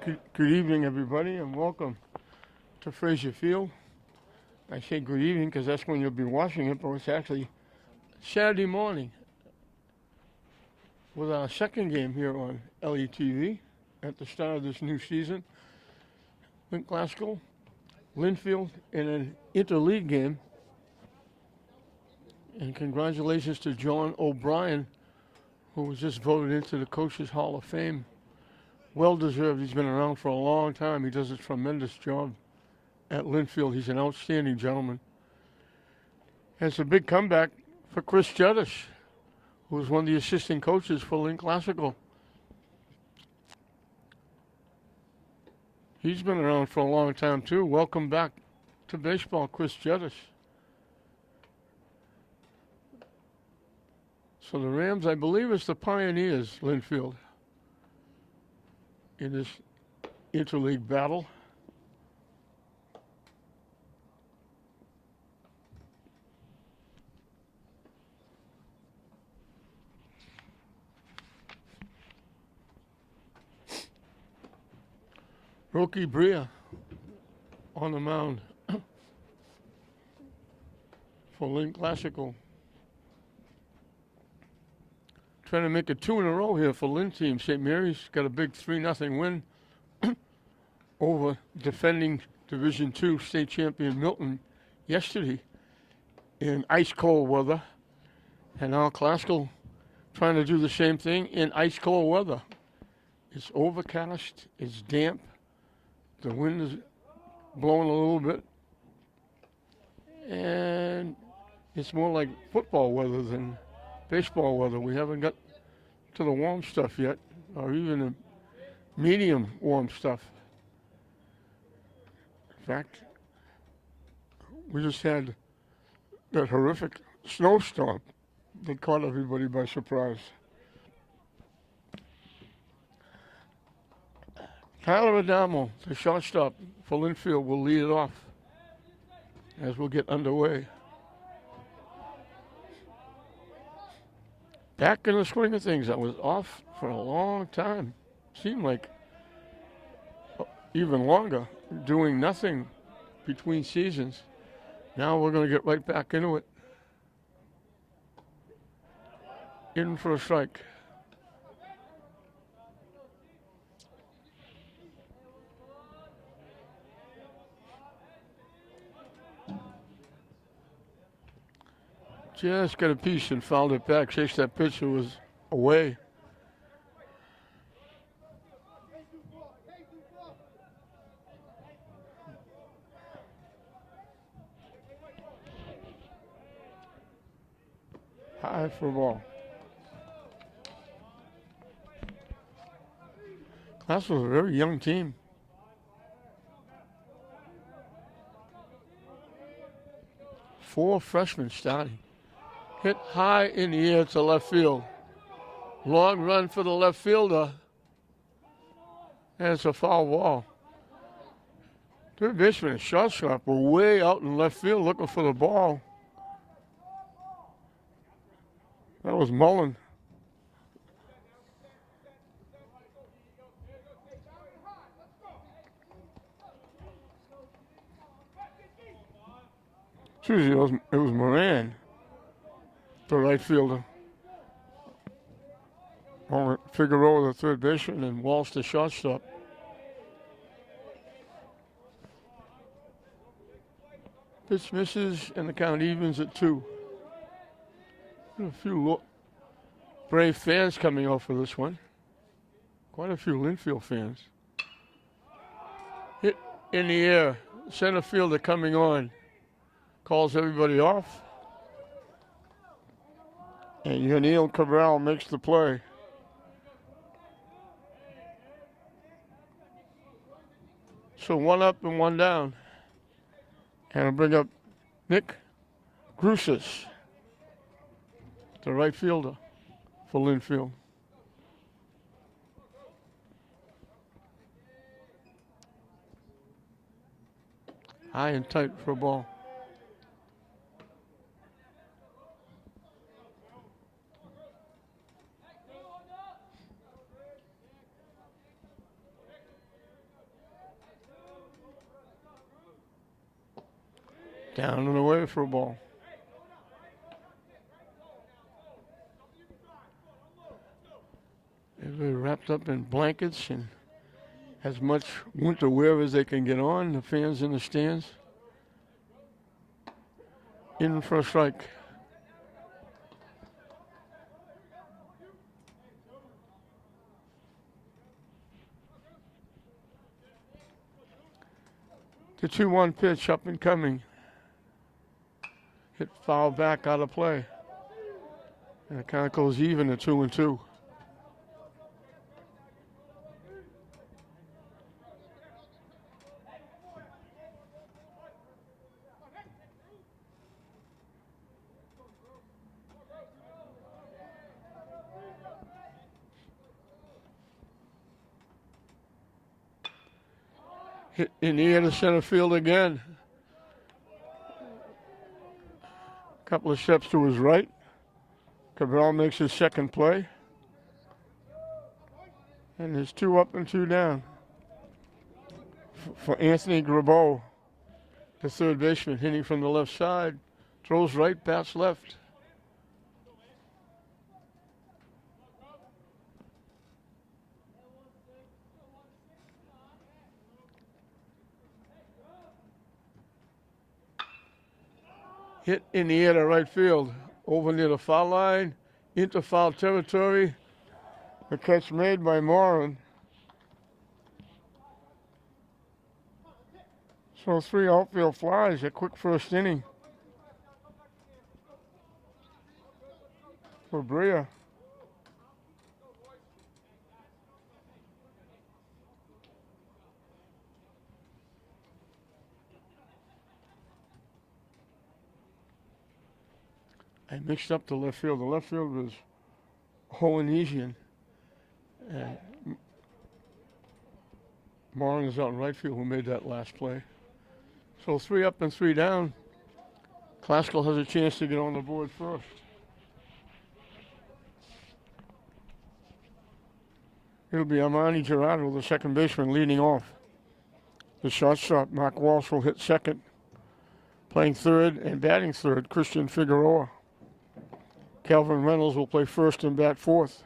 Good evening, everybody, and welcome to Fraser Field. I say good evening because that's when you'll be watching it, but it's actually Saturday morning with our second game here on LETV at the start of this new season. Glasgow, Lynnfield in an interleague game. And congratulations to John O'Brien, who was just voted into the Coaches Hall of Fame. Well deserved. He's been around for a long time. He does a tremendous job at Lynnfield. He's an outstanding gentleman. And it's a big comeback for Chris Juddish, who was one of the assistant coaches for Lynn Classical. He's been around for a long time too. Welcome back to baseball, Chris Juddish. So the Rams, I believe it's the Pioneers, Lynnfield, in this interleague battle. Roki Bria on the mound for Lynn Classical. Trying to make it 2 in a row here for Lynn team. St. Mary's got a big 3-0 win over defending Division II state champion Milton yesterday in ice cold weather. And now Classical trying to do the same thing in ice cold weather. It's overcast, it's damp, the wind is blowing a little bit, and it's more like football weather than baseball weather. We haven't got to the warm stuff yet, or even the medium warm stuff. In fact, we just had that horrific snowstorm that caught everybody by surprise. Tyler Adamo, the shortstop for Lynnfield, will lead it off as we'll get underway. Back in the swing of things, I was off for a long time. Seemed like even longer, doing nothing between seasons. Now we're going to get right back into it. In for a strike. Just got a piece and fouled it back. Chased that pitch, it was away. High for a ball. Class was a very young team. Four freshmen starting. Hit high in the air to left field. Long run for the left fielder. And it's a foul ball. Third baseman and shortstop were way out in left field looking for the ball. That was Mullen. Excuse me, it was Moran, the right fielder. Figueroa, the third baseman, and Walsh, the shortstop. Pitch misses, and the count evens at 2. A few Brave fans coming out for this one. Quite a few Lynnfield fans. Hit in the air. Center fielder coming on. Calls everybody off. And Yanil Cabral makes the play. So 1 up and 1 down. And I'll bring up Nick Grusis, the right fielder for Lynnfield. High and tight for a ball. Down and away for a ball. Everybody wrapped up in blankets and as much winter wear as they can get on, the fans in the stands. In for a strike. The 2-1 pitch up and coming. Hit foul back out of play. And it kind of goes even at 2-2. Hit in the air to center field again. Couple of steps to his right. Cabral makes his second play. And there's 2 up and 2 down for Anthony Grabeau, the third baseman, hitting from the left side. Throws right, bats left. Hit in the air to right field, over near the foul line, into foul territory. The catch made by Moran. So 3 outfield flies, a quick first inning for Brea. I mixed up the left field. The left field was Hohenesian. And Moran is out in right field who made that last play. So 3 up and 3 down. Classical has a chance to get on the board first. It'll be Armani Gerardo, the second baseman, leading off. The shortstop, Mark Walsh, will hit second. Playing third and batting third, Christian Figueroa. Calvin Reynolds will play first and bat fourth.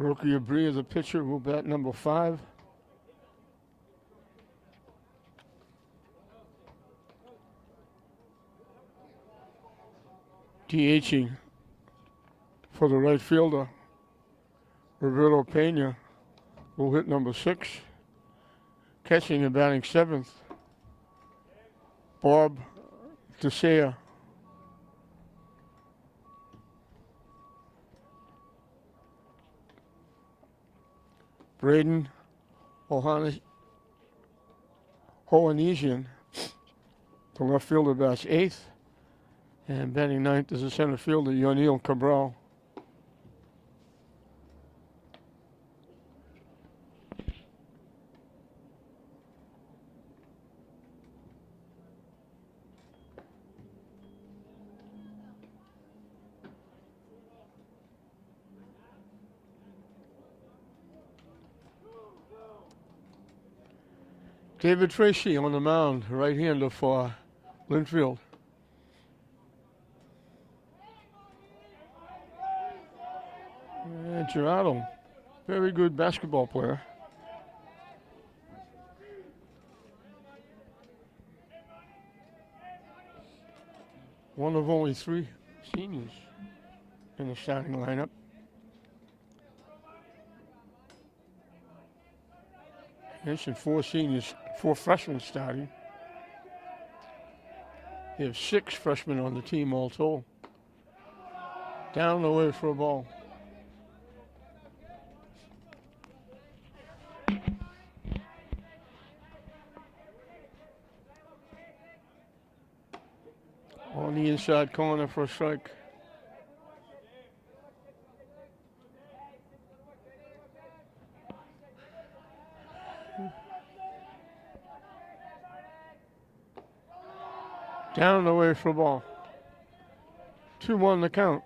Rookie of Brea, the pitcher, will bat number 5. DHing for the right fielder, Roberto Pena, will hit number 6. Catching and batting 7th, Bob DeSea. Braden Hohenesian, the left fielder, bats 8th. And batting 9th is the center fielder, Yonil Cabral. David Tracy on the mound, right-hander for Lynnfield. And Gerardo, very good basketball player. One of only 3 seniors in the starting lineup. Mentioned 4 seniors, 4 freshmen starting. They have 6 freshmen on the team all told. Down the way for a ball. inside corner for a strike. Down the way for the ball. 2-1 the count.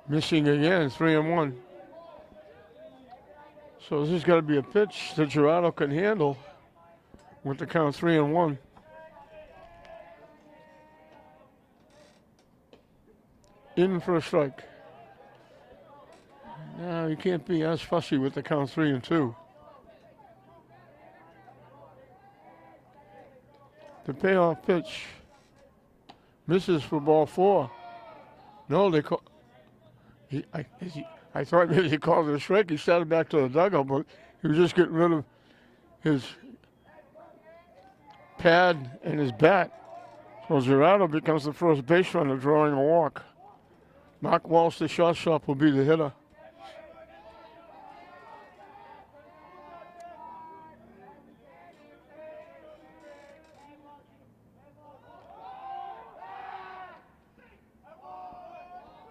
Missing again, 3-1. So this has got to be a pitch that Gerardo can handle with the count 3-1. In for a strike. No, you can't be as fussy with the count 3-2. The payoff pitch misses for ball 4. No, they call. I thought maybe he called it a strike. He started back to the dugout, but he was just getting rid of his pad and his bat. So Gerardo becomes the first base runner, drawing a walk. Mark Walsh, the shortstop, will be the hitter.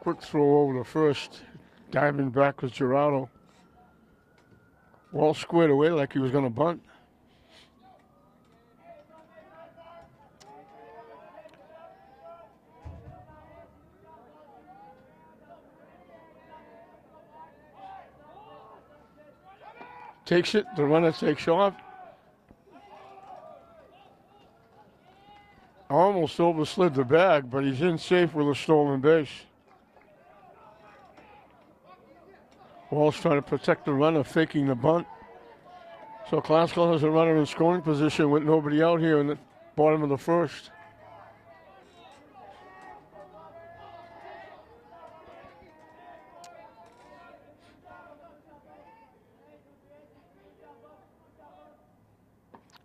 Quick throw over to first. Diving back with Gerardo. Walsh squared away like he was going to bunt. Takes it. The runner takes off. Almost overslid the bag, but he's in safe with a stolen base. Walsh trying to protect the runner, faking the bunt. So Classical has a runner in scoring position with nobody out here in the bottom of the first.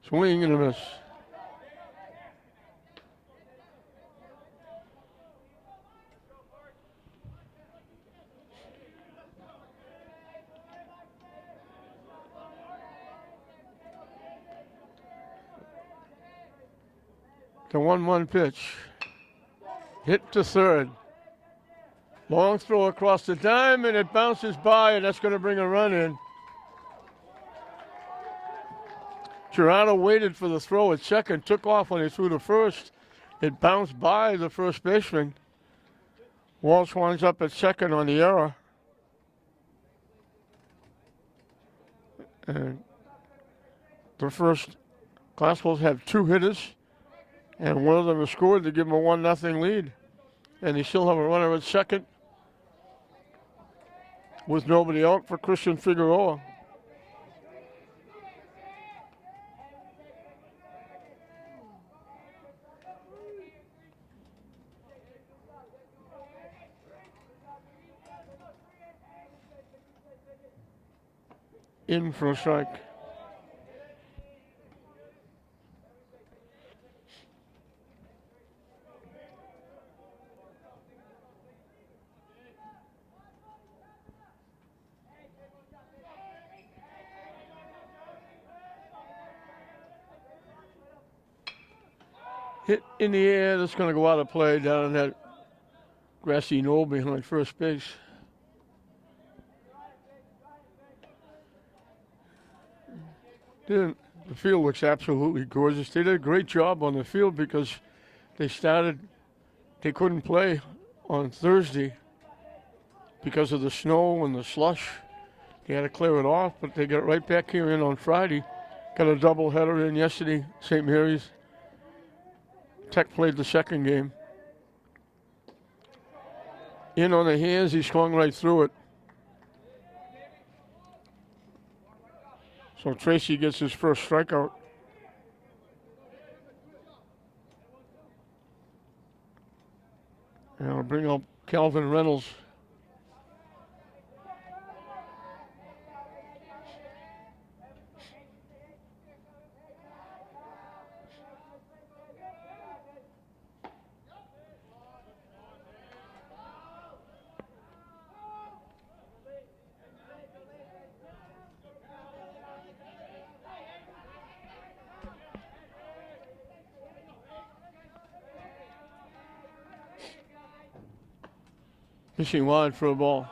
Swing and a miss. The 1-1 pitch. Hit to third. Long throw across the dime, and it bounces by, and that's going to bring a run in. Gerardo waited for the throw at second, took off when he threw to first. It bounced by the first baseman. Walsh winds up at second on the error. And the first Classicals have 2 hitters, and one of them has scored to give them a 1-0 lead. And they still have a runner at second with nobody out for Christian Figueroa. In for a strike. Hit in the air, that's going to go out of play down in that grassy knoll behind first base. The field looks absolutely gorgeous. They did a great job on the field because they couldn't play on Thursday because of the snow and the slush. They had to clear it off, but they got right back here in on Friday. Got a doubleheader in yesterday, St. Mary's. Tech played the second game. In on the hands, he swung right through it. So Tracy gets his first strikeout. And I'll bring up Calvin Reynolds. Fishing wide for a ball.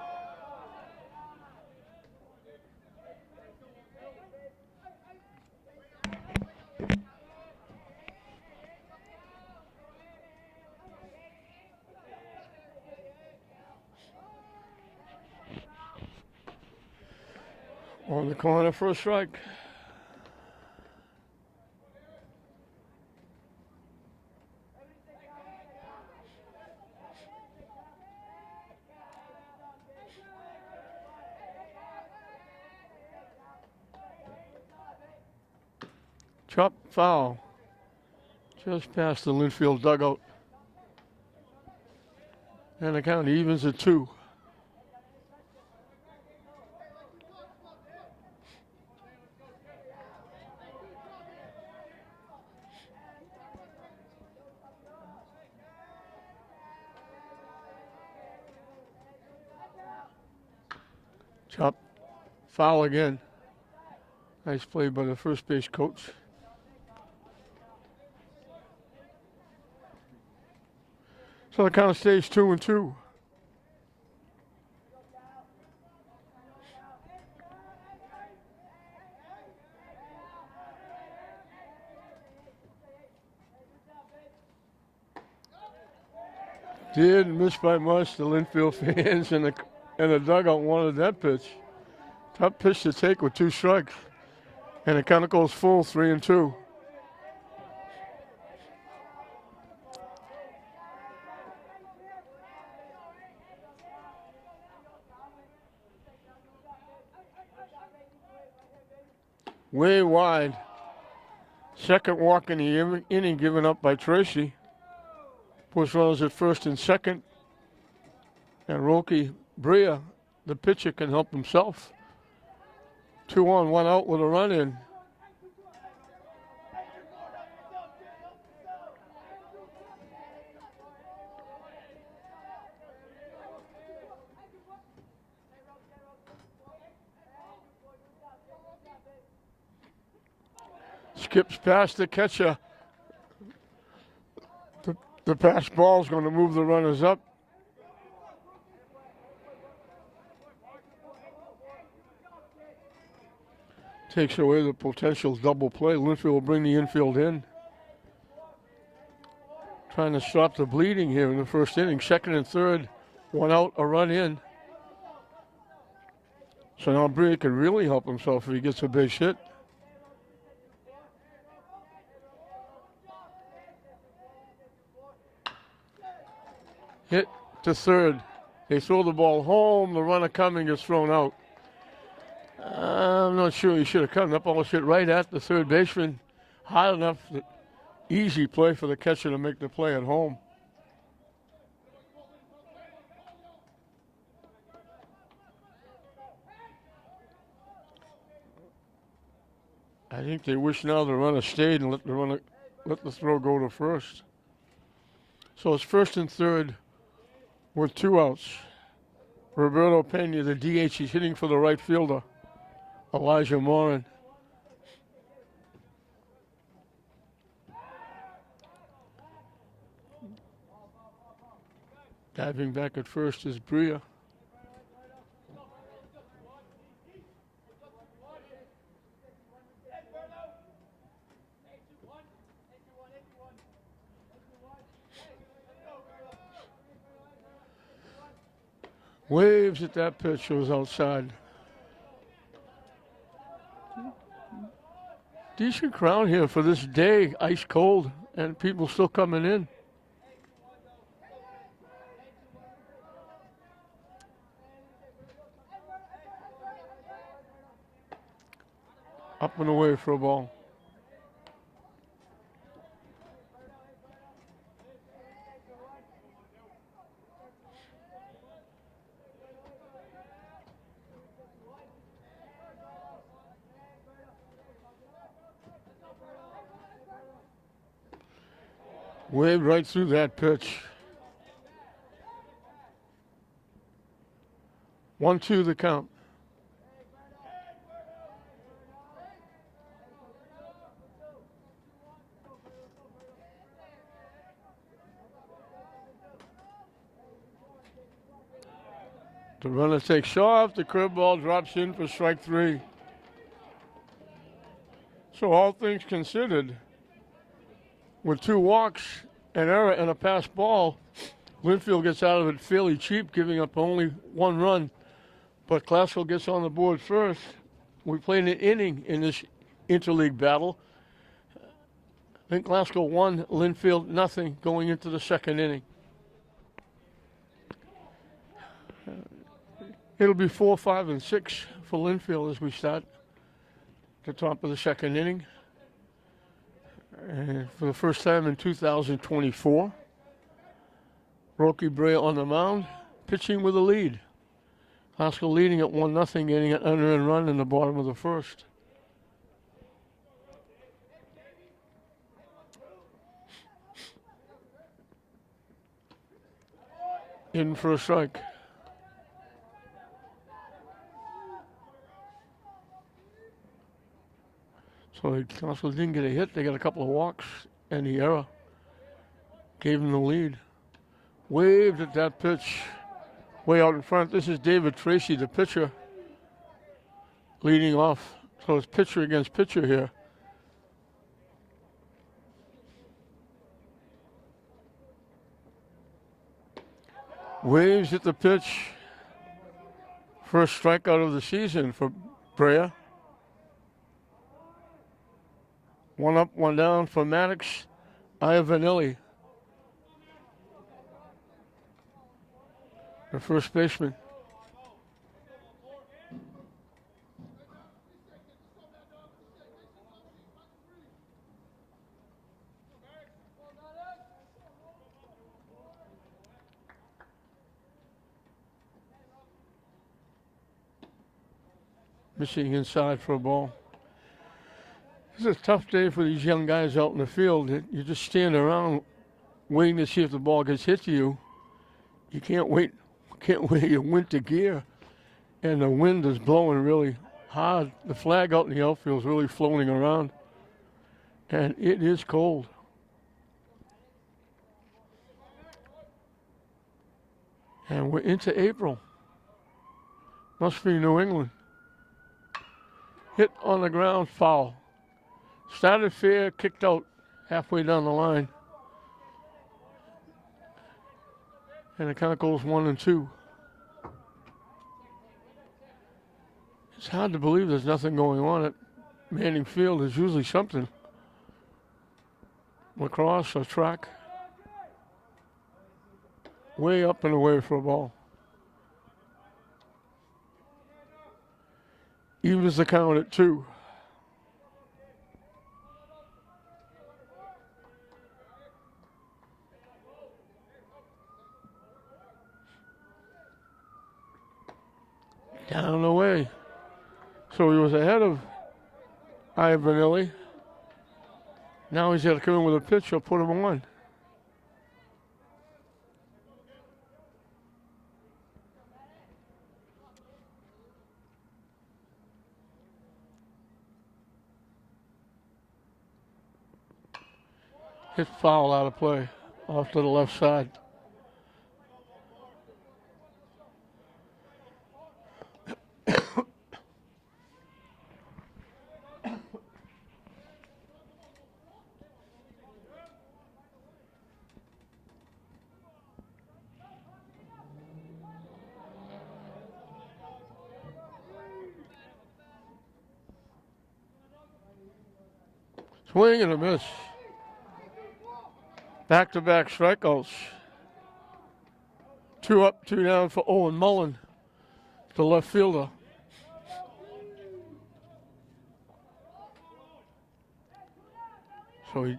On the corner for a strike. Chop foul. Just past the Lynnfield dugout. And the count evens at 2. Chop foul again. Nice play by the first base coach. So the count stays 2-2. Didn't miss by much. The Lynnfield fans and the dugout wanted that pitch. Tough pitch to take with 2 strikes. And it kind of goes full 3-2. Way wide. Second walk in the inning given up by Tracy. Puts runners at first and second. And Roki Bria, the pitcher, can help himself. 2 on, 1 out with a run in. Skips past the catcher. The pass ball is going to move the runners up. Takes away the potential double play. Lynnfield will bring the infield in. Trying to stop the bleeding here in the first inning. Second and third, 1 out, a run in. So now Bria can really help himself if he gets a base hit. Hit to third. They throw the ball home. The runner coming is thrown out. I'm not sure he should have come. That ball hit right at the third baseman. High enough. Easy play for the catcher to make the play at home. I think they wish now the runner stayed and let the throw go to first. So it's first and third with 2 outs. Roberto Pena, the DH, he's hitting for the right fielder, Elijah Morin. Diving back at first is Bria. Waves at that pitch, was outside. Decent crowd here for this day, ice cold, and people still coming in. Up and away for a ball. Waved right through that pitch. 1-2 the count. The runner takes off. The curveball drops in for strike 3. So all things considered, with 2 walks, an error, and a pass ball, Lynnfield gets out of it fairly cheap, giving up only 1 run. But Glasgow gets on the board first. We played an inning in this interleague battle. I think Glasgow 1, Lynnfield nothing going into the 2nd inning. It'll be 4, 5, and 6 for Lynnfield as we start the top of the 2nd inning. And for the first time in 2024, Rocky Brea on the mound, pitching with a lead. Glasgow leading at 1-0, getting an unearned run in the bottom of the 1st. In for a strike. So Glasgow didn't get a hit. They got a couple of walks, and the error gave them the lead. Waved at that pitch way out in front. This is David Tracy, the pitcher, leading off. So it's pitcher against pitcher here. Waves at the pitch. First strikeout of the season for Brea. 1 up, 1 down for Maddox. Iavanelli, the first baseman. Missing inside for a ball. This is a tough day for these young guys out in the field. You just stand around waiting to see if the ball gets hit to you. You can't wait your winter gear. And the wind is blowing really hard. The flag out in the outfield is really floating around. And it is cold. And we're into April. Must be New England. Hit on the ground, foul. Started fair, kicked out halfway down the line. And the count goes 1-2. It's hard to believe there's nothing going on at Manning Field. There's usually something. Lacrosse or track. Way up and away for a ball. Evens the count at 2. Down the way. So he was ahead of Iavanelli. Now he's got to come in with a pitch. He'll put him on. Hit foul out of play off to the left side. Swing and a miss. Back-to-back strikeouts. 2 up, 2 down for Owen Mullen, the left fielder. So he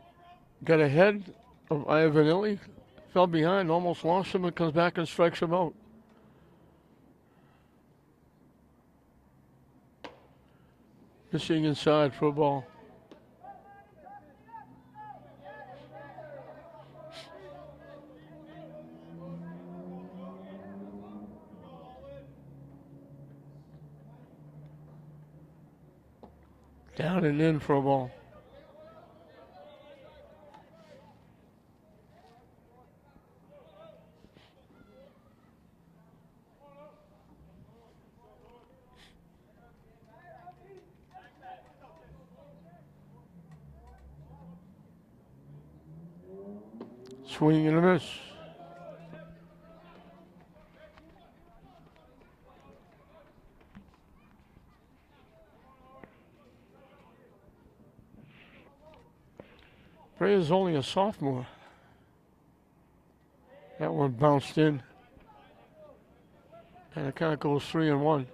got ahead of Iavanelli, fell behind, almost lost him, and comes back and strikes him out. Missing inside for a ball. Down and in for a ball. Swing and a miss. Brea's only a sophomore. That one bounced in. And it kind of goes 3-1.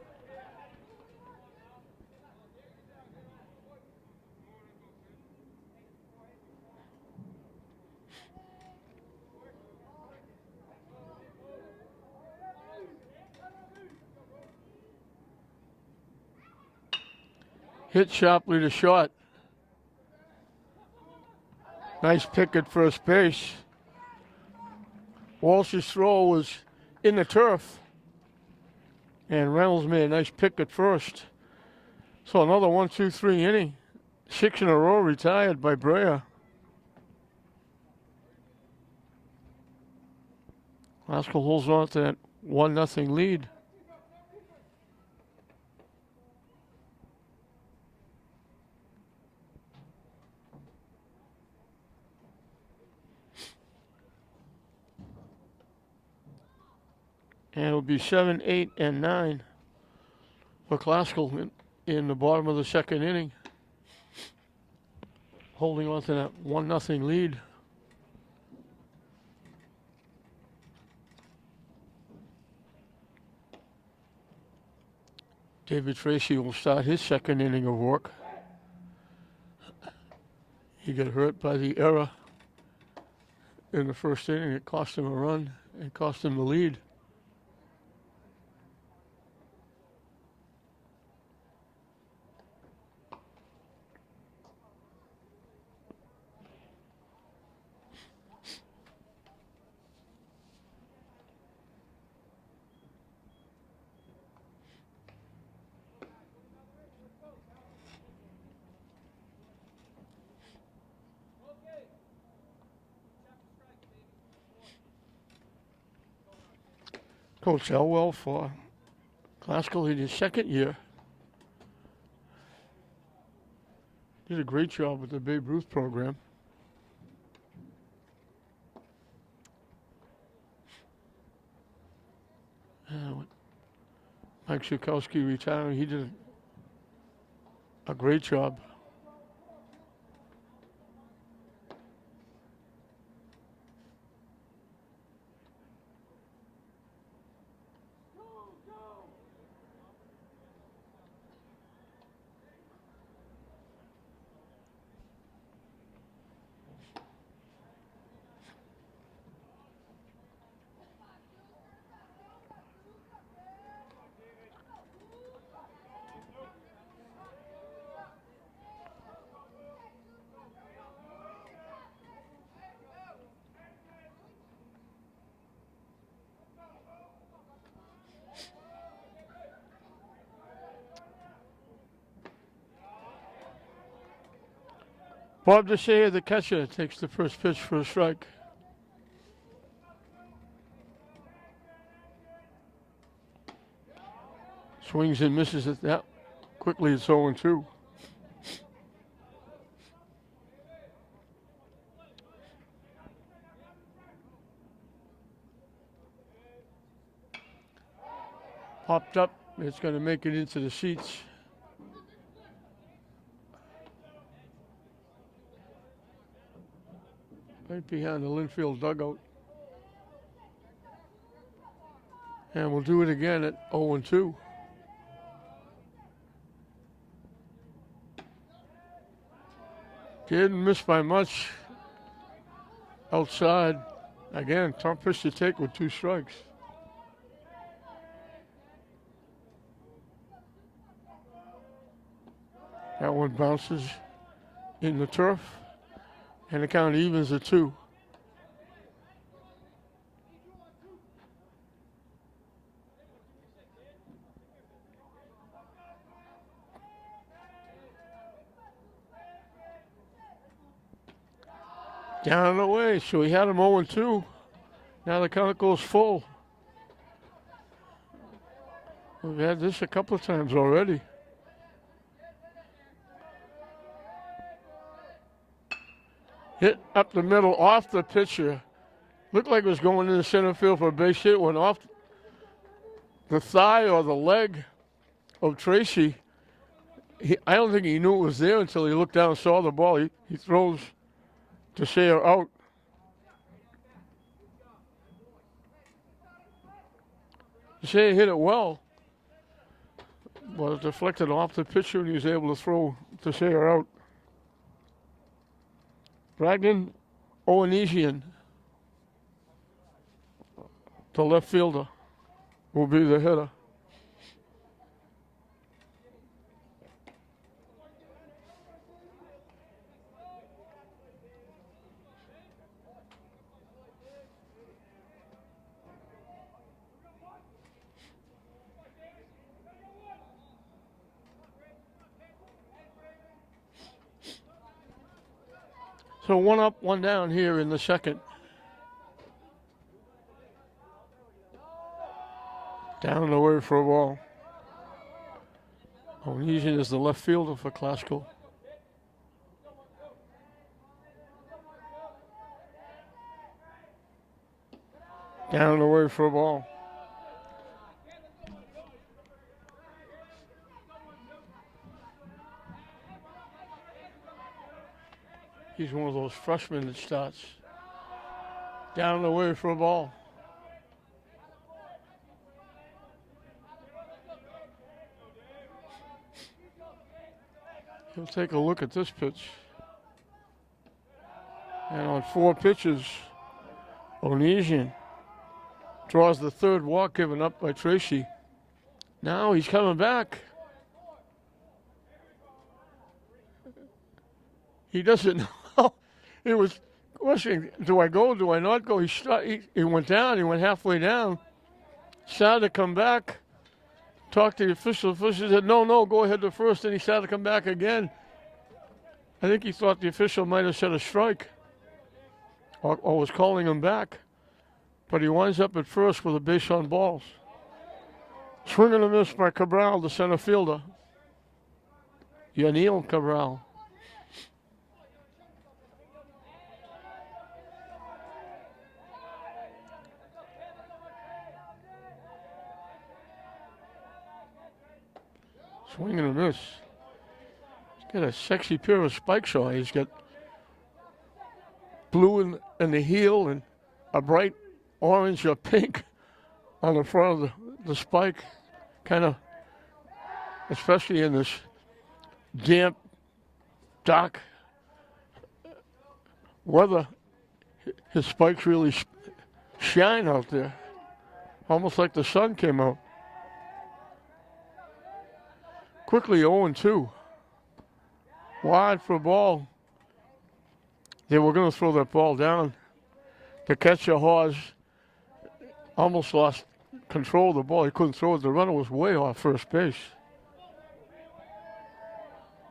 Hit sharply to short. Nice pick at first base. Walsh's throw was in the turf. And Reynolds made a nice pick at first. So another 1-2-3 inning. 6 in a row retired by Brea. Glasgow holds on to that 1-0 lead. And it'll be 7, 8, and 9 for Glasgow in the bottom of the second inning. Holding on to that 1-0 lead. David Tracy will start his second inning of work. He got hurt by the error in the first inning. It cost him a run and cost him the lead. Coach Elwell for Glasgow in his second year. Did a great job with the Babe Ruth program. With Mike Szykowski retiring, he did a great job. Bob DeShea, the catcher, takes the first pitch for a strike. Swings and misses at that. Quickly, it's 0-2. Popped up. It's going to make it into the seats. Right behind the Lynnfield dugout. And we'll do it again at 0-2. Didn't miss by much. Outside. Again, tough pitch to take with 2 strikes. That one bounces in the turf. And the count evens at 2. Down and away, so he had him 0-2. Now the count goes full. We've had this a couple of times already. Hit up the middle off the pitcher. Looked like it was going into center field for a base hit. Went off the thigh or the leg of Tracy. I don't think he knew it was there until he looked down and saw the ball. He throws Teixeira out. Teixeira hit it well, but it deflected off the pitcher and he was able to throw Teixeira out. Bragdon Owenesian, the left fielder, will be the hitter. So 1 up, 1 down here in the second. Down and away for a ball. Owenesian is the left fielder for Classical. Down and away for a ball. He's one of those freshmen that starts. Down and away for a ball. He'll take a look at this pitch. And on 4 pitches, Owenesian draws the third walk given up by Tracy. Now he's coming back. He doesn't know. It was questioning, do I go, do I not go? He went down, he went halfway down, started to come back, talked to the official. The official said, no, go ahead to first, and he started to come back again. I think he thought the official might have said a strike or was calling him back. But he winds up at first with a base on balls. Swing and a miss by Cabral, the center fielder. Yanil Cabral. Swing and a miss. He's got a sexy pair of spikes on. He's got blue in the heel and a bright orange or pink on the front of the spike. Kind of, especially in this damp, dark weather, his spikes really shine out there. Almost like the sun came out. Quickly 0-2. Wide for a ball. They were going to throw that ball down. The catcher, Hawes, almost lost control of the ball. He couldn't throw it. The runner was way off first base.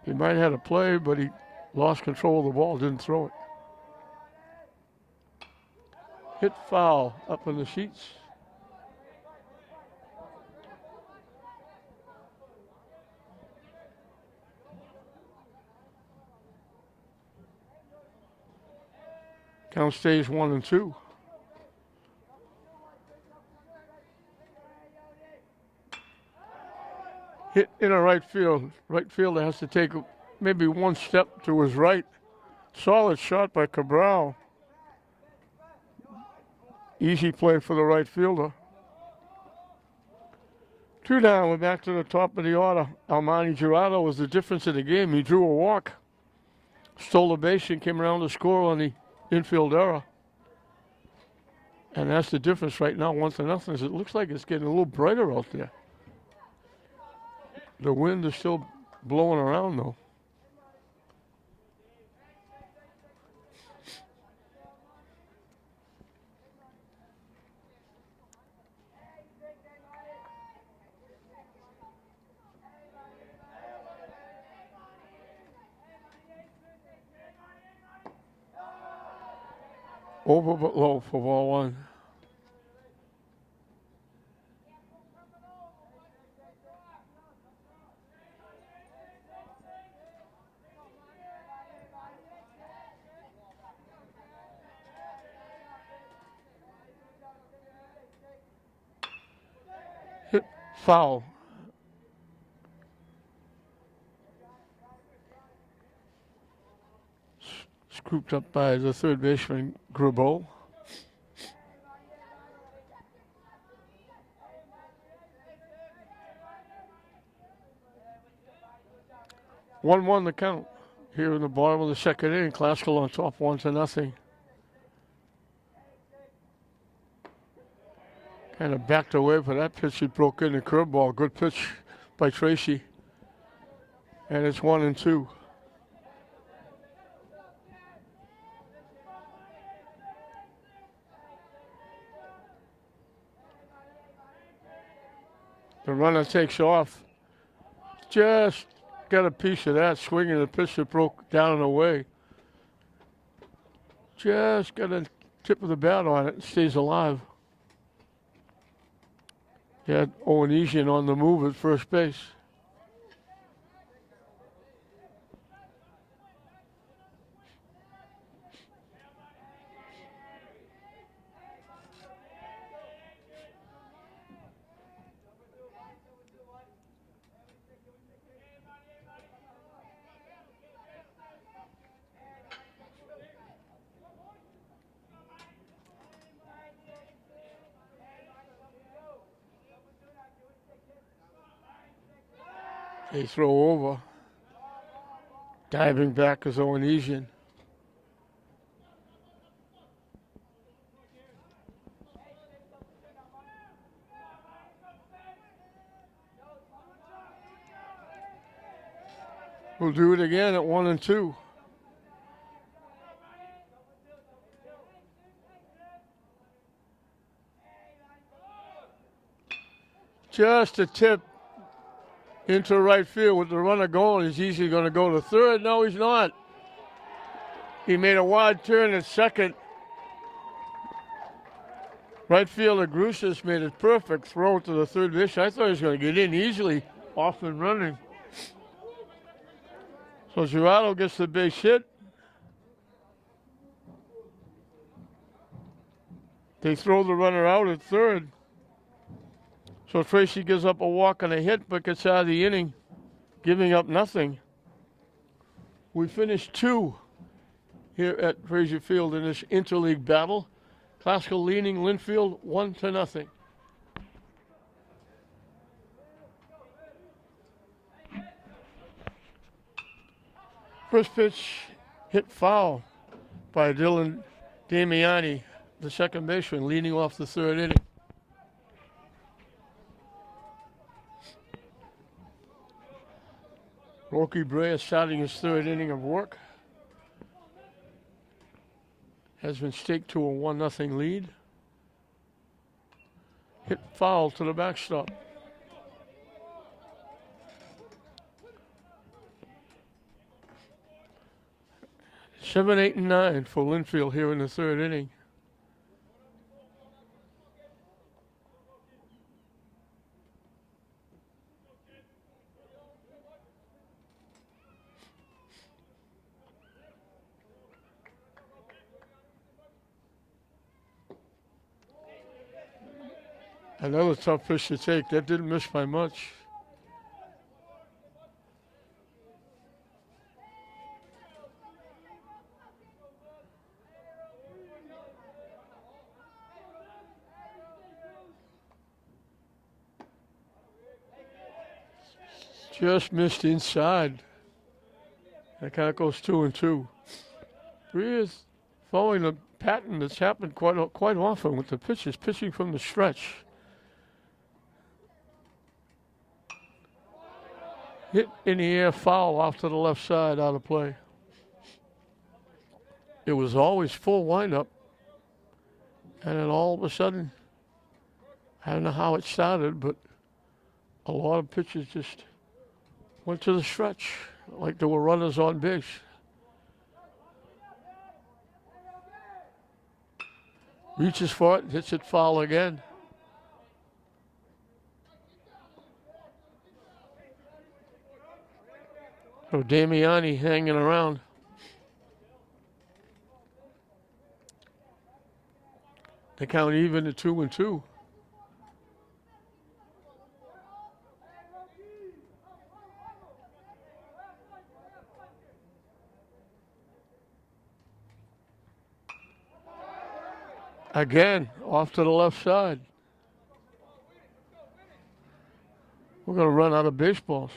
He might have had a play, but he lost control of the ball, didn't throw it. Hit foul up in the seats. Count stays 1-2. Hit in a right field. Right fielder has to take maybe one step to his right. Solid shot by Cabral. Easy play for the right fielder. 2 down, we're back to the top of the order. Almani Gerardo was the difference in the game. He drew a walk, stole a base, and came around to score on the infield error. And that's the difference right now, 1-0. It looks like it's getting a little brighter out there. The wind is still blowing around, though. Over but low for ball 1. Foul. Scooped up by the third baseman, Grabo. One the count. Here in the bottom of the second inning, Classical on top 1-0. Kind of backed away for that pitch. He broke in the curveball. Good pitch by Tracy. And it's 1-2. The runner takes off. Just got a piece of that. Swinging the pitch that broke down and away. Just got a tip of the bat on it and stays alive. He had Owenesian on the move at first base. They throw over. Diving back is Owenesian. We'll do it again at 1-2. Just a tip into right field with the runner going. He's easily going to go to third. No, he's not. He made a wide turn at second. Right fielder Grusis made a perfect throw to the third base. I thought he was going to get in easily, off and running. So Gerardo gets the base hit. They throw the runner out at third. So Tracy gives up a walk and a hit, but gets out of the inning, giving up nothing. We finished 2 here at Frazier Field in this interleague battle. Classical leading Lynnfield 1-0. First pitch hit foul by Dylan Damiani, the second baseman, leading off the third inning. Rocky Brea starting his third inning of work. Has been staked to a 1-0 lead. Hit foul to the backstop. Seven, 8, and 9 for Lynnfield here in the third inning. Another tough pitch to take. That didn't miss by much. Just missed inside. That kind of goes 2-2. Brea is following a pattern that's happened quite often with the pitches, pitching from the stretch. Hit in the air, foul off to the left side, out of play. It was always full windup. And then all of a sudden, I don't know how it started, but a lot of pitches just went to the stretch, like there were runners on base. Reaches for it, hits it foul again. So Damiani hanging around. They count even at 2-2. Again, off to the left side. We're going to run out of baseballs.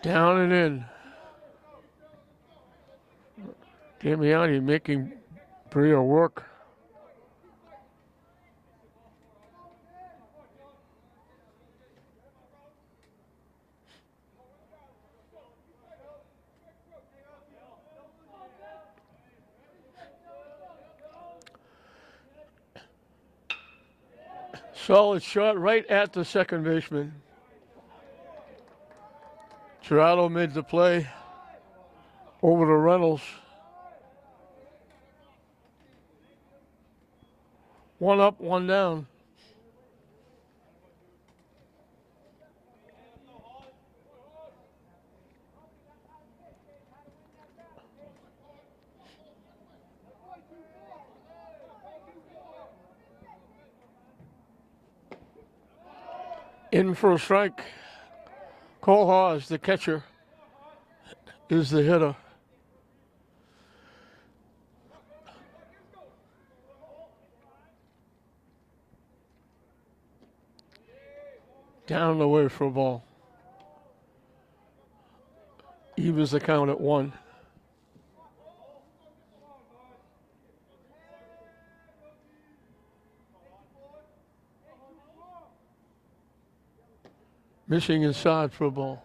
Down and in. Damiani making Bria work. Solid shot right at the second baseman. Gerardo made the play over to Reynolds. One up, one down. In for a strike. Cole Hawes, the catcher, is the hitter. Down the way for a ball. Evens the count at 1. Missing inside for a ball.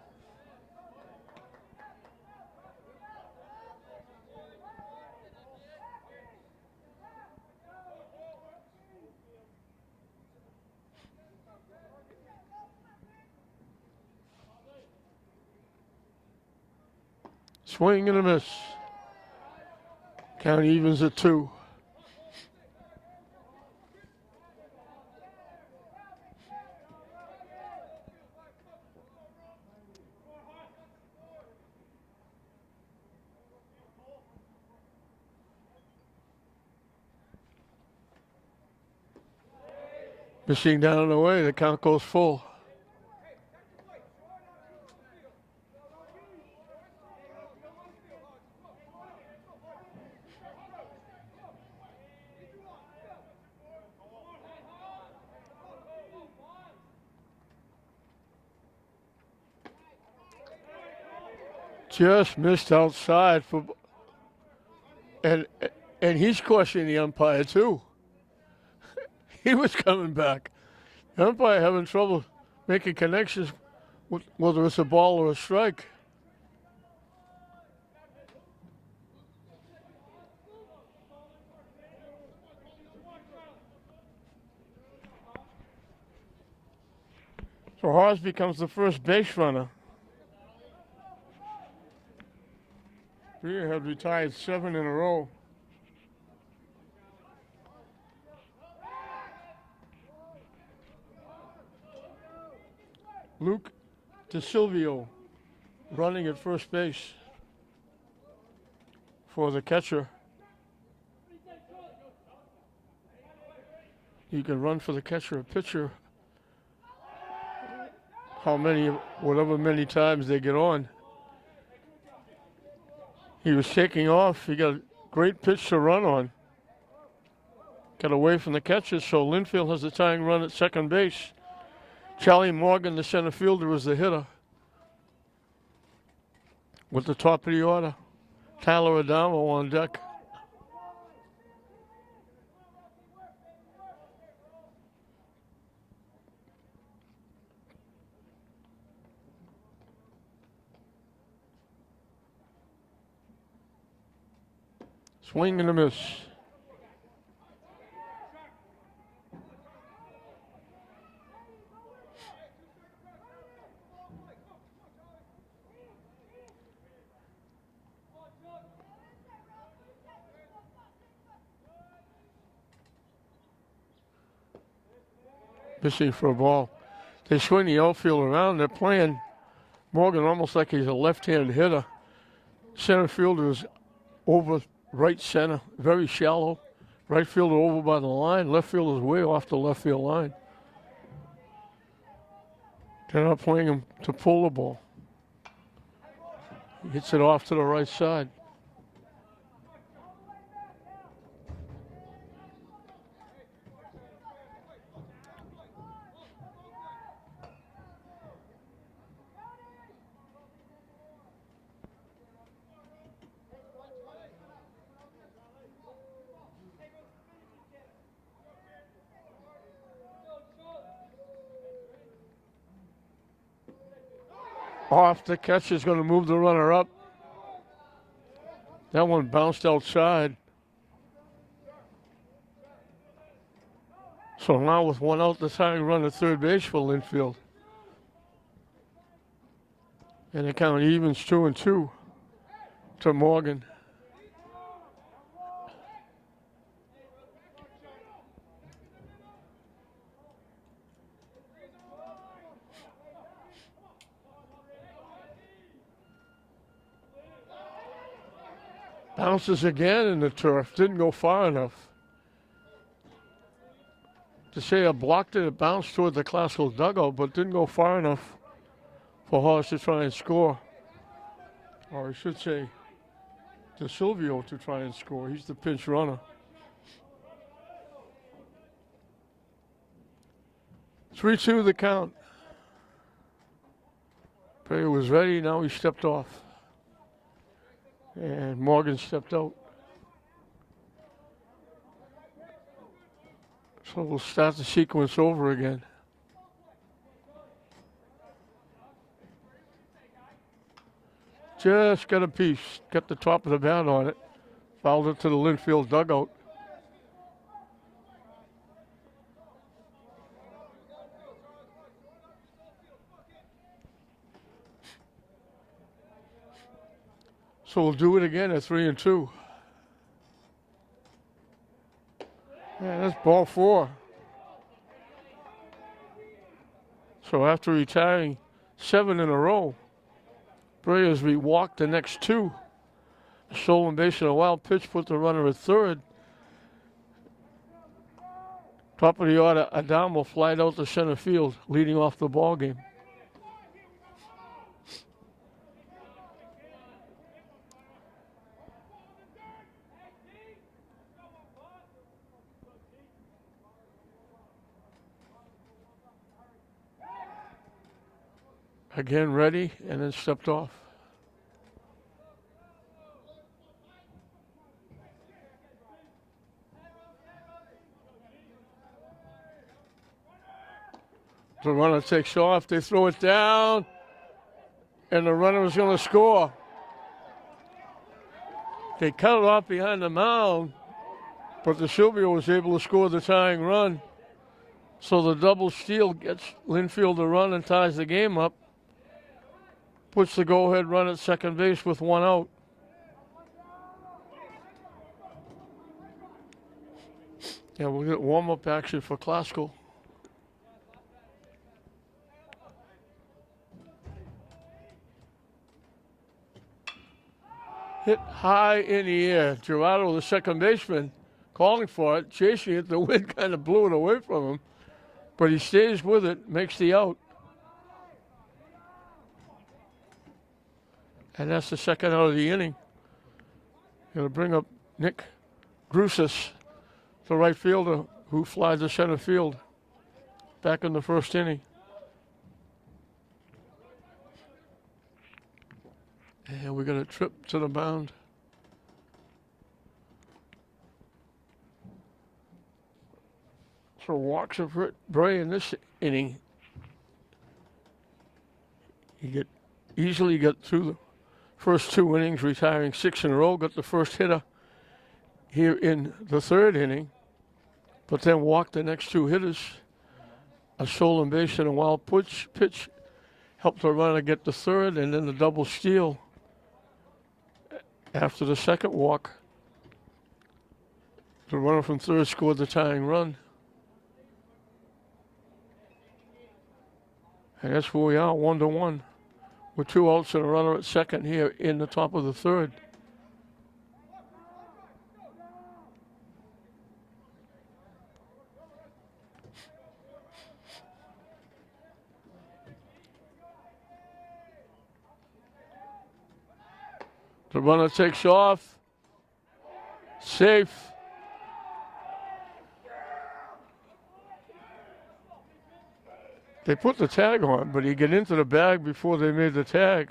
Swing and a miss. Count evens at 2. Missing down the way, the count goes full. Just missed outside for, and he's questioning the umpire too. He was coming back. The umpire having trouble making connections with whether it's a ball or a strike. So Hawes becomes the first base runner. Bria had retired 7 in a row. Luke DeSilvio running at first base for the catcher. You can run for the catcher or pitcher whatever many times they get on. He was taking off. He got a great pitch to run on. Got away from the catcher, so Lynnfield has the tying run at second base. Charlie Morgan, the center fielder, was the hitter. With the top of the order, Tyler Adamo on deck. Swing and a miss. Missing for a ball. They swing the outfield around. They're playing Morgan almost like he's a left-handed hitter. Center fielder is over right center, very shallow. Right fielder over by the line. Left fielder is way off the left field line. They're not playing him to pull the ball. He hits it off to the right side. Off the catch is going to move the runner up. That one bounced outside. So now with one out, the tying run at third base for Lynnfield. And the count evens 2-2 to Morgan. Bounces again in the turf. Didn't go far enough. DeShea blocked it. It bounced toward the Classical dugout, but didn't go far enough for Horace to try and score. Or I should say, DeSilvio to try and score. He's the pinch runner. 3-2 the count. Perry was ready. Now he stepped off. And Morgan stepped out. So we'll start the sequence over again. Just got a piece. Got the top of the bat on it. Fouled it to the Lynnfield dugout. So we'll do it again at 3-2. Yeah, that's ball 4. So after retiring 7 in a row, Breyers walked the next 2. A stolen base and a wild pitch put the runner at third. Top of the order, Adamo flied out to center field, leading off the ball game. Again ready, and then stepped off. The runner takes off, they throw it down, and the runner is going to score. They cut it off behind the mound, but DeSilvio was able to score the tying run. So the double steal gets Lynnfield a run and ties the game up. Puts the go-ahead run at second base with 1 out. Yeah, we'll get warm-up action for Classical. Hit high in the air. Gerardo, the second baseman, calling for it, chasing it. The wind kind of blew it away from him, but he stays with it, makes the out. And that's the second out of the inning. Going to bring up Nick Grusis, the right fielder who flies to center field back in the first inning. And we're going to trip to the mound. So walks of Bray in this inning. He easily got through the first 2 innings, retiring 6 in a row. Got the first hitter here in the third inning, but then walked the next 2 hitters. A stolen base and a wild pitch helped the runner get the third, and then the double steal after the second walk. The runner from third scored the tying run. And that's where we are, 1-1. With 2 outs and a runner at second here in the top of the third. The runner takes off. Safe. They put the tag on, but he got into the bag before they made the tag.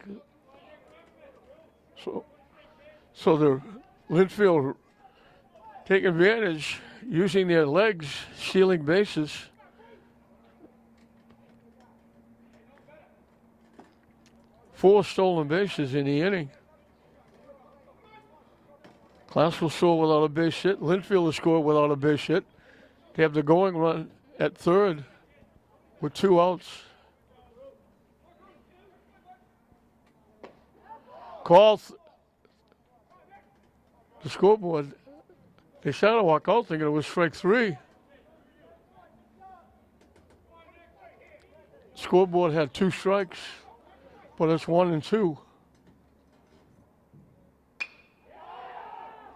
So the Lynnfield take advantage, using their legs, stealing bases. Four stolen bases in the inning. Class will score without a base hit. Lynnfield will score without a base hit. They have the going run at third with 2 outs. Call the scoreboard. They started to walk out thinking it was strike 3. Scoreboard had 2 strikes, but it's 1 and 2.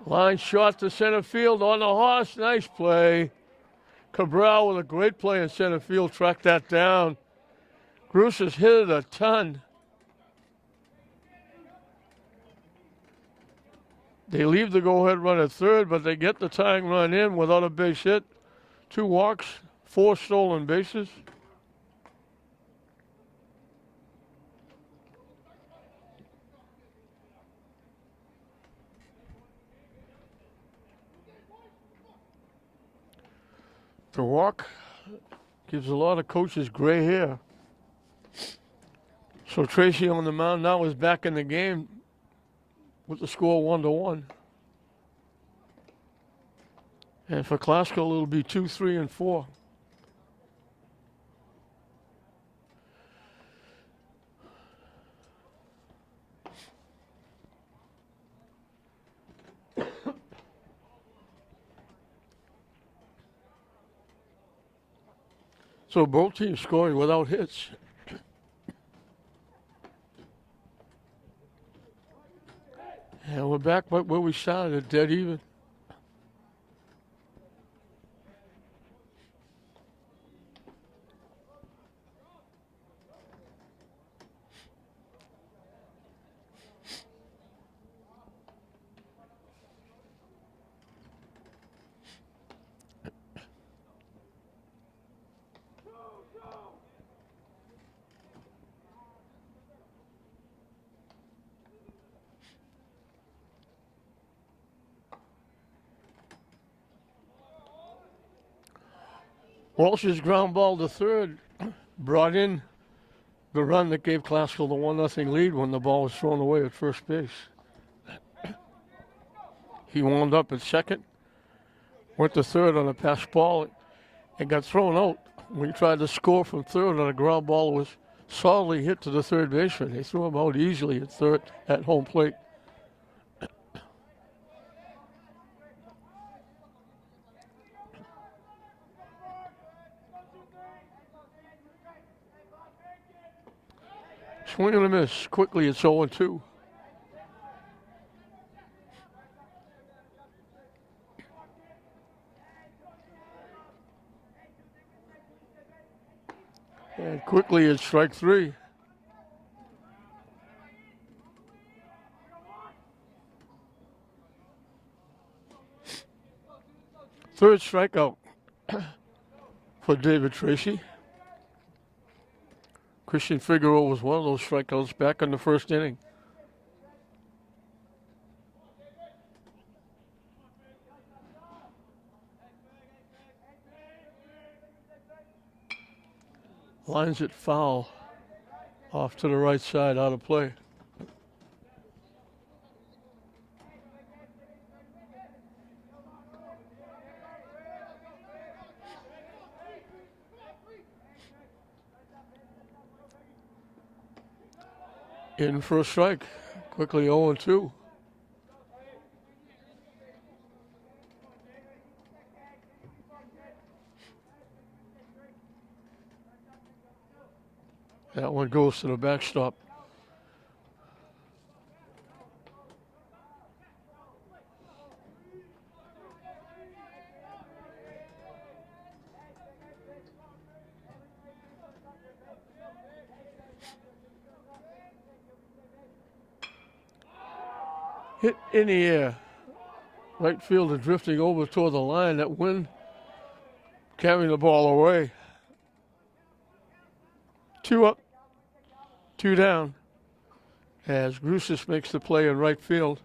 Line shot to center field on the horse. Nice play. Cabral with a great play in center field tracked that down. Bruce has hit it a ton. They leave the go-ahead run at third, but they get the tying run in without a base hit. 2 walks, 4 stolen bases. The walk gives a lot of coaches gray hair. So Tracy on the mound now is back in the game with the score 1-1. And for Classical, it'll be 2, 3, and 4. So both teams scoring without hits. And we're back where we started, dead even. Walsh's ground ball to third brought in the run that gave Classical the 1-0 lead when the ball was thrown away at first base. He wound up at second, went to third on a pass ball, and got thrown out. We tried to score from third on a ground ball that was solidly hit to the third baseman. They threw him out easily at third at home plate. Swing and a miss. Quickly, it's 0-2. And quickly, it's strike 3. Third strikeout for David Tracy. Christian Figueroa was one of those strikeouts back in the first inning. Lines it foul off to the right side, out of play. In for a strike. Quickly 0-2. That one goes to the backstop. Hit in the air. Right fielder drifting over toward the line. That wind carrying the ball away. 2 up, 2 down. As Grusis makes the play in right field.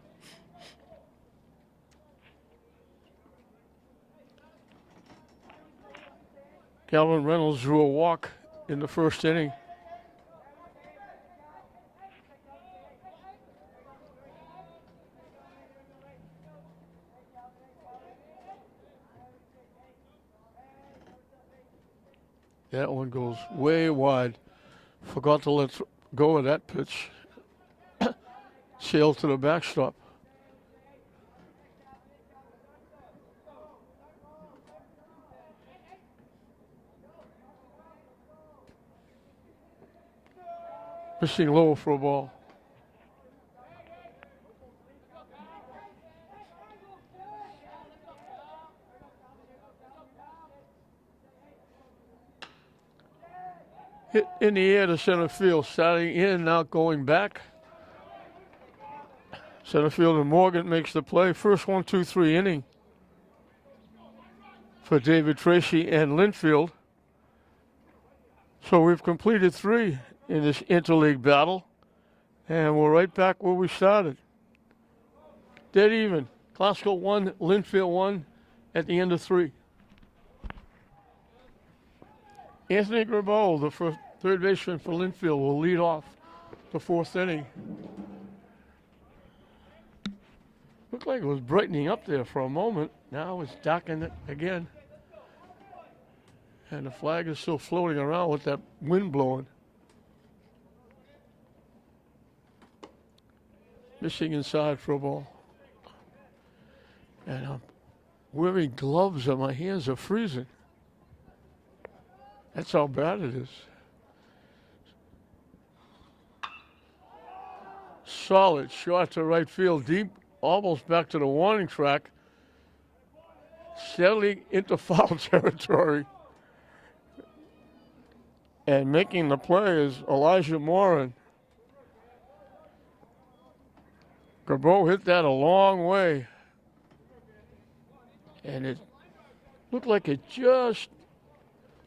Calvin Reynolds drew a walk in the first inning. That one goes way wide. Forgot to let go of that pitch. Sailed to the backstop. Missing low for a ball. Hit in the air to center field, starting in, now going back. Center fielder Morgan makes the play. First 1-2-3 inning for David Tracy and Lynnfield. So we've completed 3 in this interleague battle, and we're right back where we started. Dead even. Glasgow 1, Lynnfield 1 at the end of 3. Anthony Grabeau, the first third baseman for Lynnfield, will lead off the 4th inning. Looked like it was brightening up there for a moment. Now it's darkening it again. And the flag is still floating around with that wind blowing. Missing inside for a ball. And I'm wearing gloves and my hands are freezing. That's how bad it is. Solid shot to right field, deep, almost back to the warning track. Steadily into foul territory. And making the play is Elijah Morin. Grabeau hit that a long way. And it looked like it just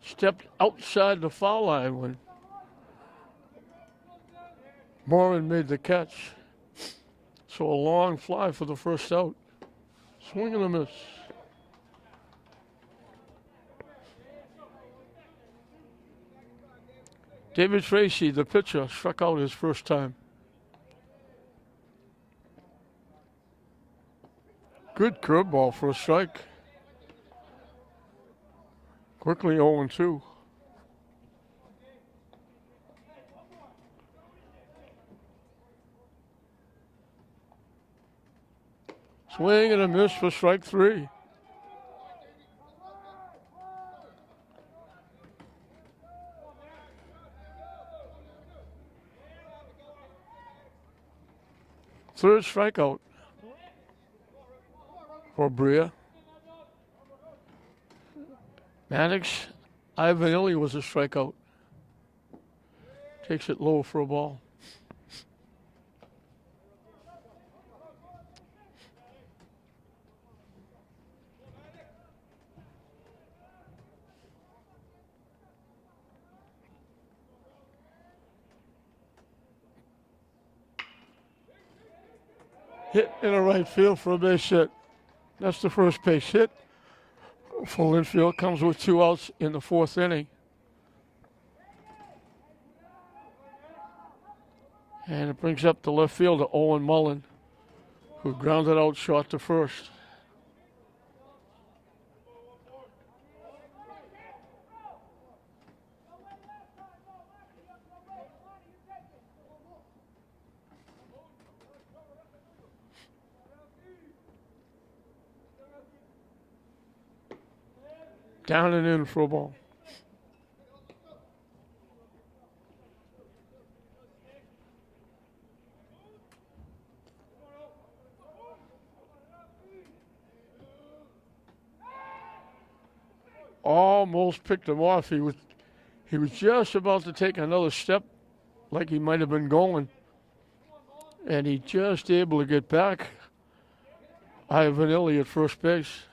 stepped outside the foul line when Morin made the catch. So a long fly for the first out. Swing and a miss. David Tracy, the pitcher, struck out his first time. Good curveball for a strike. Quickly 0-2. Swing and a miss for strike 3. Third strikeout for Bria. Maddox Ivanilli was a strikeout. Takes it low for a ball. Hit in a right field for a base hit. That's the first base hit for Lynnfield. Comes with 2 outs in the 4th inning. And it brings up the left fielder, Owen Mullen, who grounded out short to first. Down and in for a ball. Almost picked him off. He was just about to take another step, like he might have been going. And he just able to get back. Ivan Illy at first base.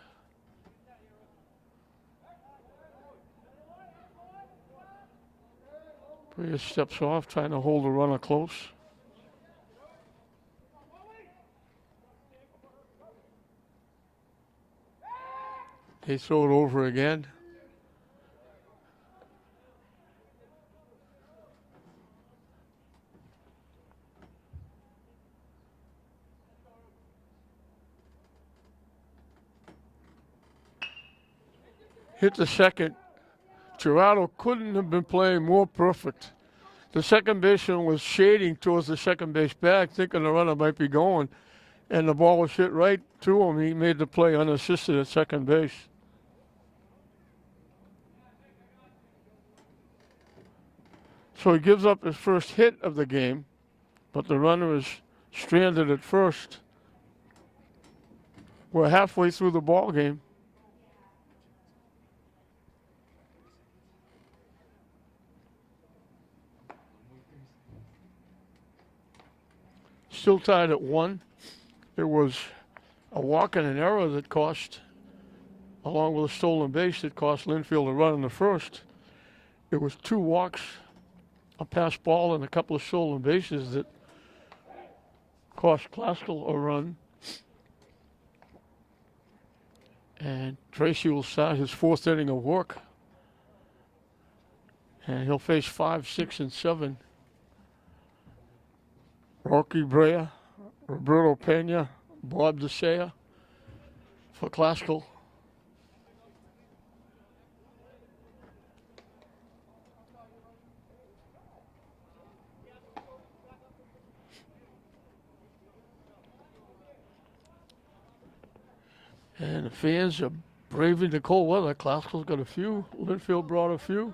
Brea steps off, trying to hold the runner close. They throw it over again. Hit the second. Gerardo couldn't have been playing more perfect. The second baseman was shading towards the second base bag, thinking the runner might be going, and the ball was hit right to him. He made the play unassisted at second base. So he gives up his first hit of the game, but the runner is stranded at first. We're halfway through the ball game. Still tied at 1. It was a walk and an error that cost, along with a stolen base, that cost Lynnfield a run in the first. It was 2 walks, a pass ball, and a couple of stolen bases that cost Classical a run. And Tracy will start his 4th inning of work. And he'll face 5, 6, and 7. Rocky Brea, Roberto Pena, Bob DeSea for Classical. And the fans are braving the cold weather. Classical's got a few. Lynnfield brought a few.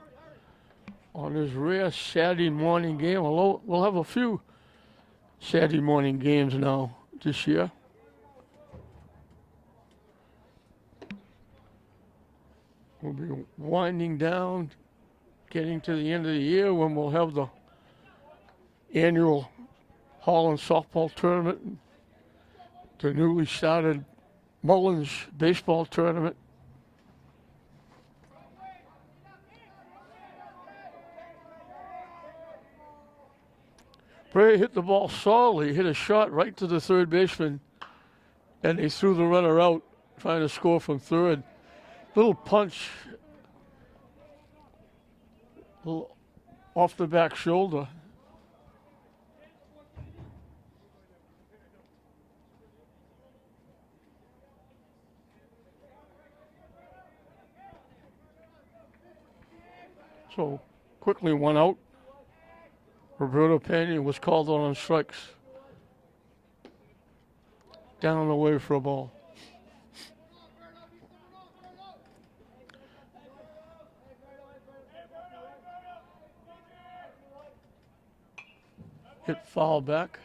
On this rare Saturday morning game, although we'll have a few Saturday morning games now this year. We'll be winding down, getting to the end of the year when we'll have the annual Holland softball tournament, the newly started Mullins baseball tournament. Brea hit the ball solidly, hit a shot right to the third baseman, and they threw the runner out, trying to score from third. Little punch off the back shoulder. So quickly 1 out. Roberto Pena was called on strikes. Down and away for a ball. Hit foul back.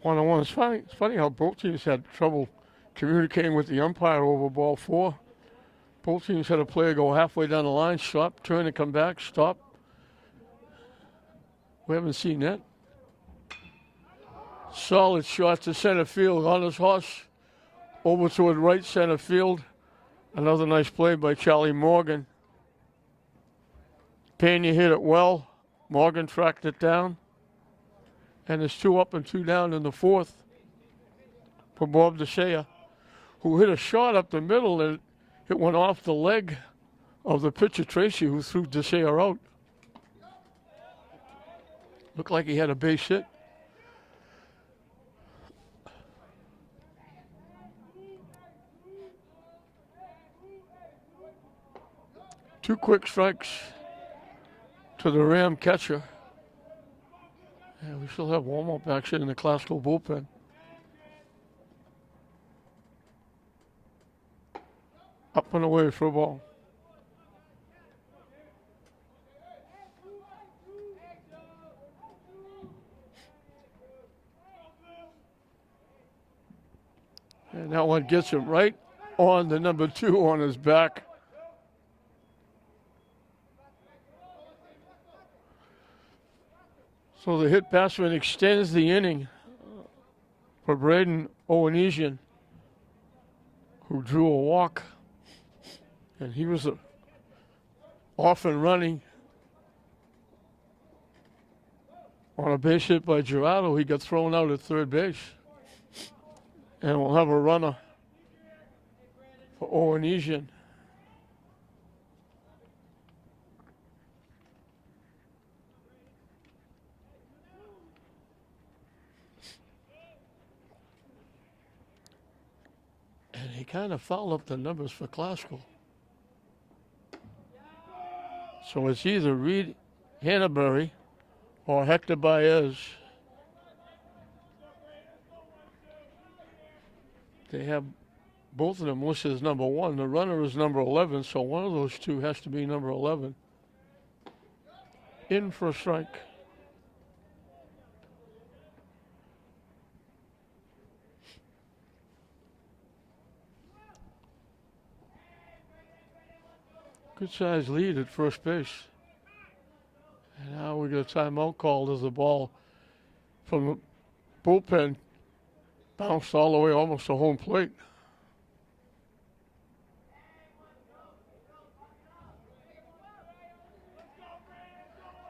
1-1. It's funny how both teams had trouble communicating with the umpire over ball 4. Both teams had a player go halfway down the line, stop, turn and come back, stop. We haven't seen that. Solid shot to center field on his horse. Over toward right center field. Another nice play by Charlie Morgan. Pena hit it well. Morgan tracked it down. And it's 2 up and 2 down in the 4th for Bob DeSea, who hit a shot up the middle and it went off the leg of the pitcher Tracy, who threw DeSea out. Looked like he had a base hit. Two quick strikes to the Ram catcher. And we still have warm-up action in the Classical bullpen. Up and away for a ball. And that one gets him right on the number 2 on his back. So the hit batsman extends the inning for Braden Owenesian, who drew a walk, and he was off and running on a base hit by Gerardo. He got thrown out at third base, and we'll have a runner for Owenesian. And he kind of fouled up the numbers for Classical. So it's either Reed Hannaberry or Hector Baez. They have both of them listed as number 1. The runner is number 11, so one of those two has to be number 11. In for a strike. Good sized lead at first base. And now we get a timeout called as the ball from the bullpen bounced all the way almost to home plate.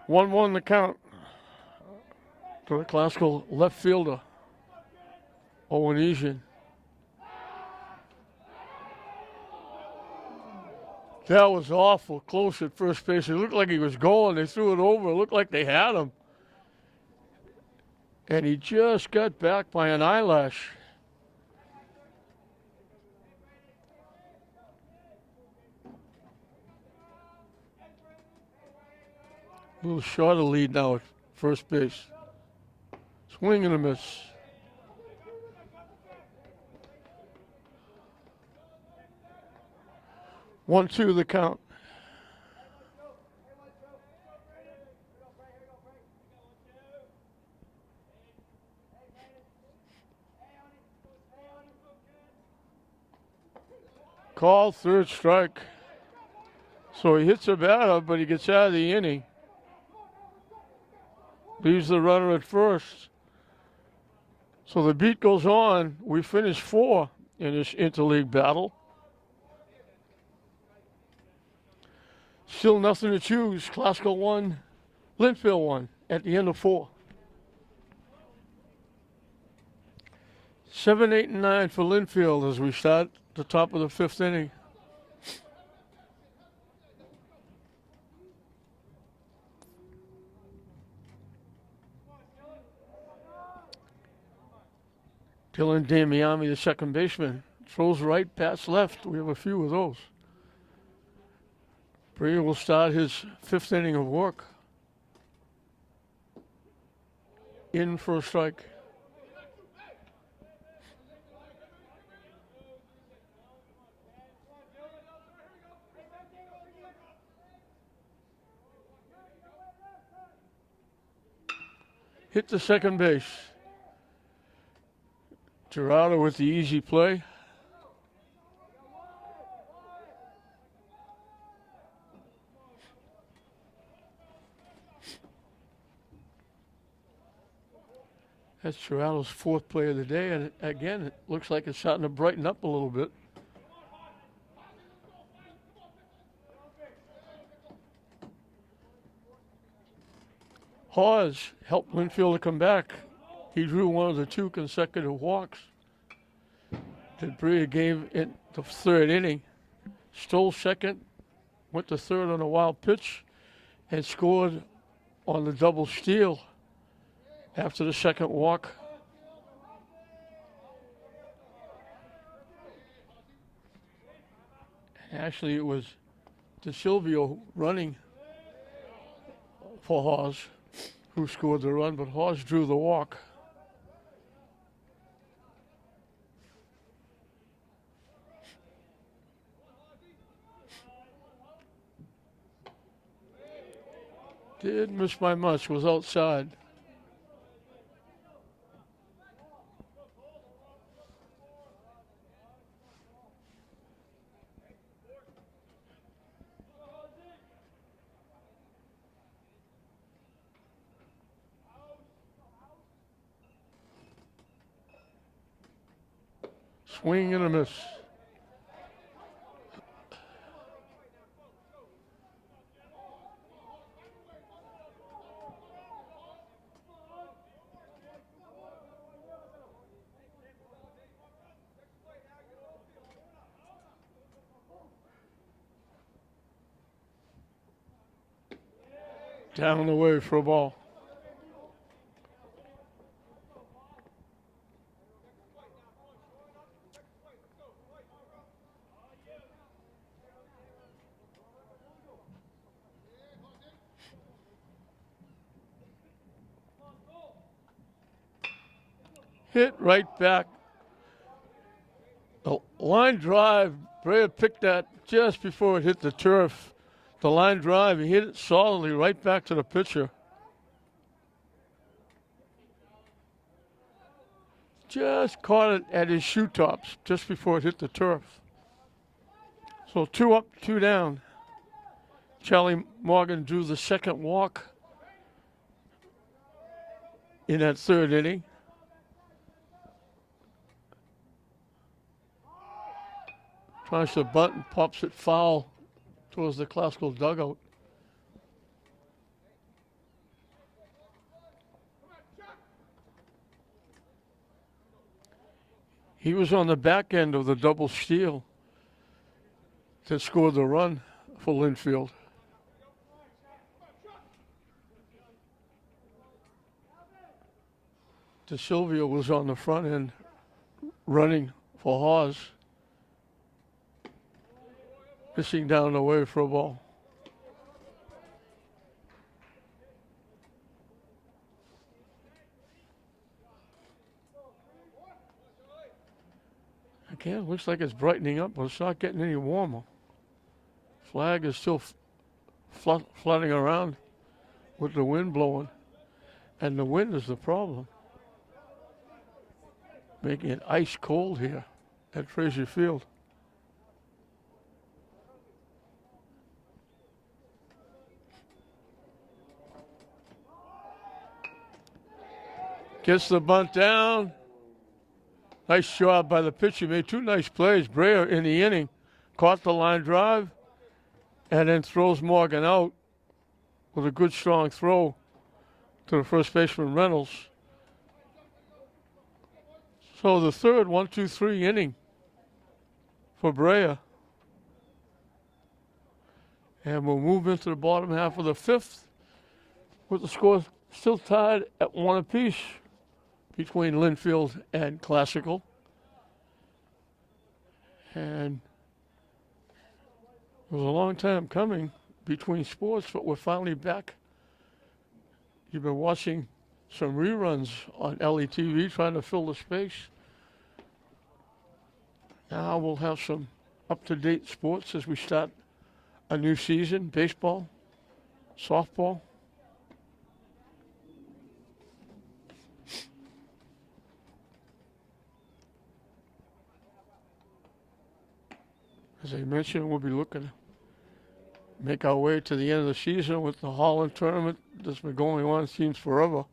One the count to the Classical left fielder, Owenesian. That was awful close at first base. It looked like he was going. They threw it over. It looked like they had him. And he just got back by an eyelash. A little shorter lead now at first base. Swing and a miss. One, two, the count. Call, third strike. So he hits a batter, but he gets out of the inning. Leaves the runner at first. So the beat goes on. We finish 4 in this interleague battle. Still nothing to choose. Classical 1, Lynnfield 1 at the end of 4. 7, 8, and 9 for Lynnfield as we start the top of the 5th inning. Dylan Damiani, the second baseman, throws right, pats left. We have a few of those. Bree will start his 5th inning of work. In for a strike. Hit the second base. Gerardo with the easy play. That's Gerardo's 4th play of the day, and again, it looks like it's starting to brighten up a little bit. Hawes helped Lynnfield to come back. He drew one of the 2 consecutive walks that Brea gave in the 3rd inning. Stole second, went to third on a wild pitch, and scored on the double steal after the second walk. Actually, it was DeSilvio running for Hawes who scored the run, but Hawes drew the walk. Did miss by much, was outside. swing and a miss. Down the way for a ball. Hit right back. The line drive, Brea picked that just before it hit the turf. The line drive, he hit it solidly right back to the pitcher. Just caught it at his shoe tops just before it hit the turf. So 2 up, 2 down. Charlie Morgan drew the second walk in that third inning. Tries to bunt and pops it foul towards the Classical dugout. He was on the back end of the double steal that scored the run for Lynnfield. DeSilvio was on the front end running for Hawes. Missing down the way for a ball. Again, looks like it's brightening up, but it's not getting any warmer. Flag is still flooding around with the wind blowing, and the wind is the problem. Making it ice cold here at Frazier Field. Gets the bunt down. Nice job by the pitcher. Made 2 nice plays. Brea in the inning caught the line drive and then throws Morgan out with a good strong throw to the first baseman Reynolds. So the third 1-2-3 inning for Brea. And we'll move into the bottom half of the 5th with the score still tied at 1 apiece between Lynnfield and Classical. And it was a long time coming between sports, but we're finally back. You've been watching some reruns on LETV trying to fill the space. Now we'll have some up-to-date sports as we start a new season, baseball, softball. As I mentioned, we'll be looking to make our way to the end of the season with the Holland tournament that's been going on, it seems forever.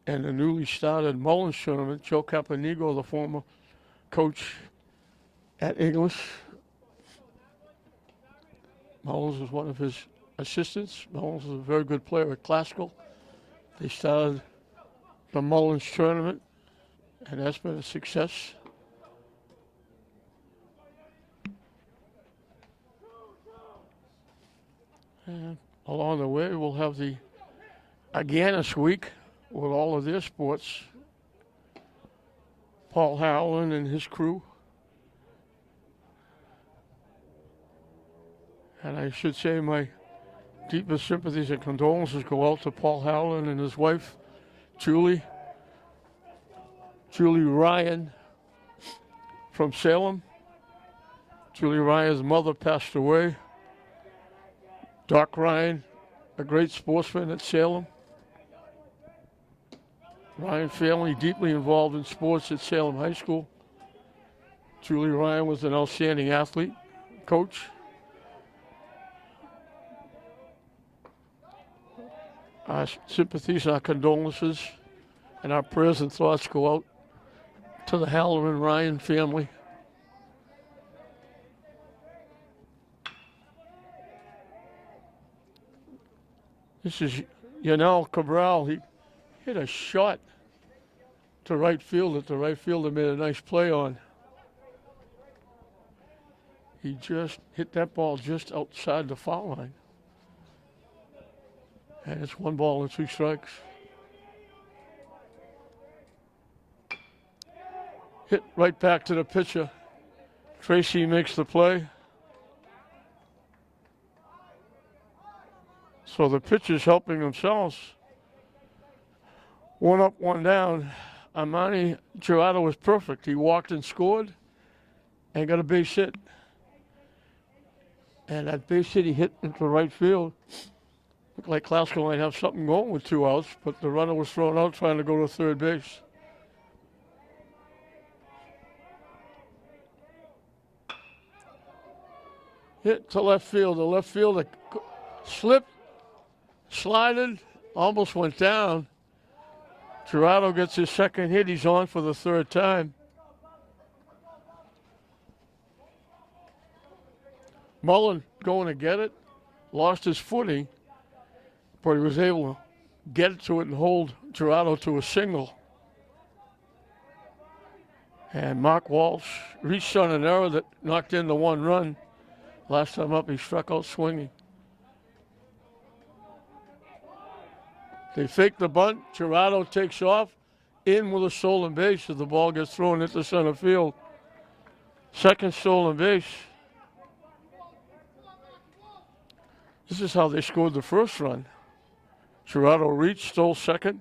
And the newly started Mullins tournament. Joe Caponigo, the former coach at English. Mullins was one of his assistants. Mullins was a very good player at Classical. They started the Mullins tournament, and that's been a success. And along the way, we'll have the Aganis Week with all of their sports. Paul Howland and his crew. And I should say my deepest sympathies and condolences go out to Paul Howland and his wife, Julie Ryan from Salem. Julie Ryan's mother passed away. Doc Ryan, a great sportsman at Salem. Ryan family deeply involved in sports at Salem High School. Julie Ryan was an outstanding athlete, coach. Our sympathies, our condolences, and our prayers and thoughts go out to the Halloran Ryan family. This is Yanel Cabral. He hit a shot to right field that the right fielder made a nice play on. He just hit that ball just outside the foul line. And it's 1 ball and 2 strikes. Hit right back to the pitcher. Tracy makes the play. So the pitchers helping themselves. 1 up, 1 down. Armani Gerardo was perfect. He walked and scored and got a base hit. And that base hit he hit into right field. Looked like Glasgow might have something going with 2 outs, but the runner was thrown out trying to go to third base. Hit to left field. The left fielder slipped, slided, almost went down. Gerardo gets his second hit. He's on for the 3rd time. Mullen going to get it. Lost his footing, but he was able to get to it and hold Gerardo to a single. And Mark Walsh reached on an error that knocked in the 1 run. Last time up, he struck out swinging. They fake the bunt. Gerardo takes off, in with a stolen base as the ball gets thrown into center field. Second stolen base. This is how they scored the first run. Gerardo reached, stole second.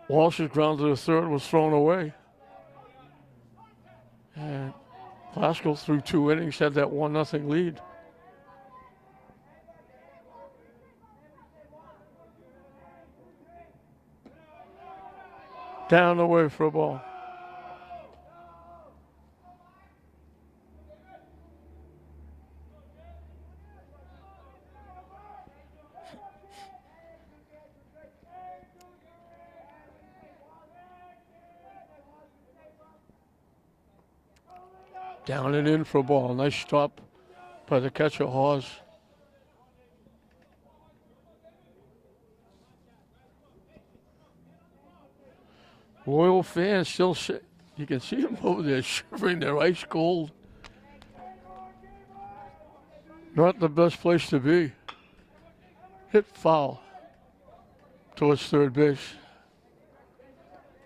Walsh's ground to the third was thrown away. And Glasgow, through 2 innings, had that 1-0 lead. Down the way for a ball. Down and in for a ball. Nice stop by the catcher, Hawes. Loyal fans still, you can see them over there shivering. They're ice cold. Not the best place to be. Hit foul towards third base.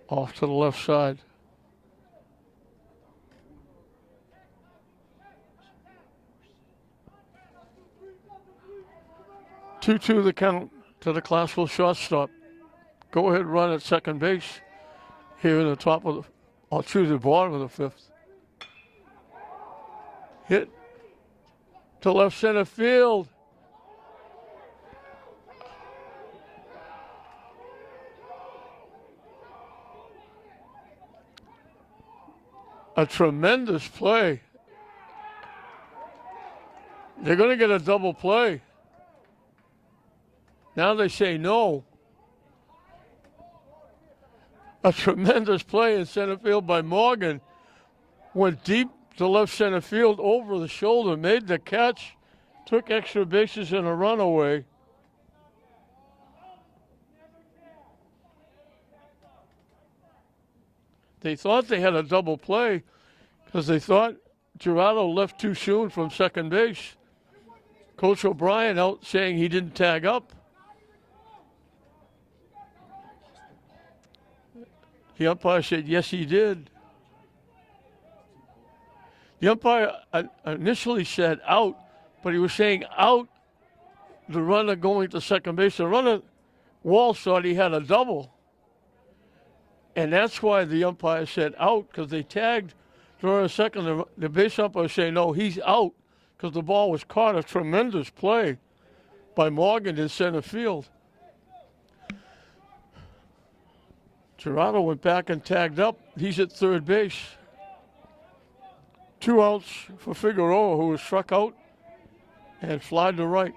Off to the left side. 2-2 the count to the Classville shortstop. Go ahead run at second base here in the top of the, or through the bottom of the 5th. Hit to left center field. A tremendous play. They're going to get a double play. Now they say no. A tremendous play in center field by Morgan. Went deep to left center field over the shoulder, made the catch, took extra bases and a runaway. They thought they had a double play because they thought Gerardo left too soon from second base. Coach O'Brien out saying he didn't tag up. The umpire said, yes, he did. The umpire initially said out, but he was saying out the runner going to second base. The runner, Walsh, thought he had a double. And that's why the umpire said out, because they tagged during a second. The base umpire saying, no, he's out, because the ball was caught. A tremendous play by Morgan in center field. Gerardo went back and tagged up. He's at third base. 2 outs for Figueroa, who was struck out and flied to right.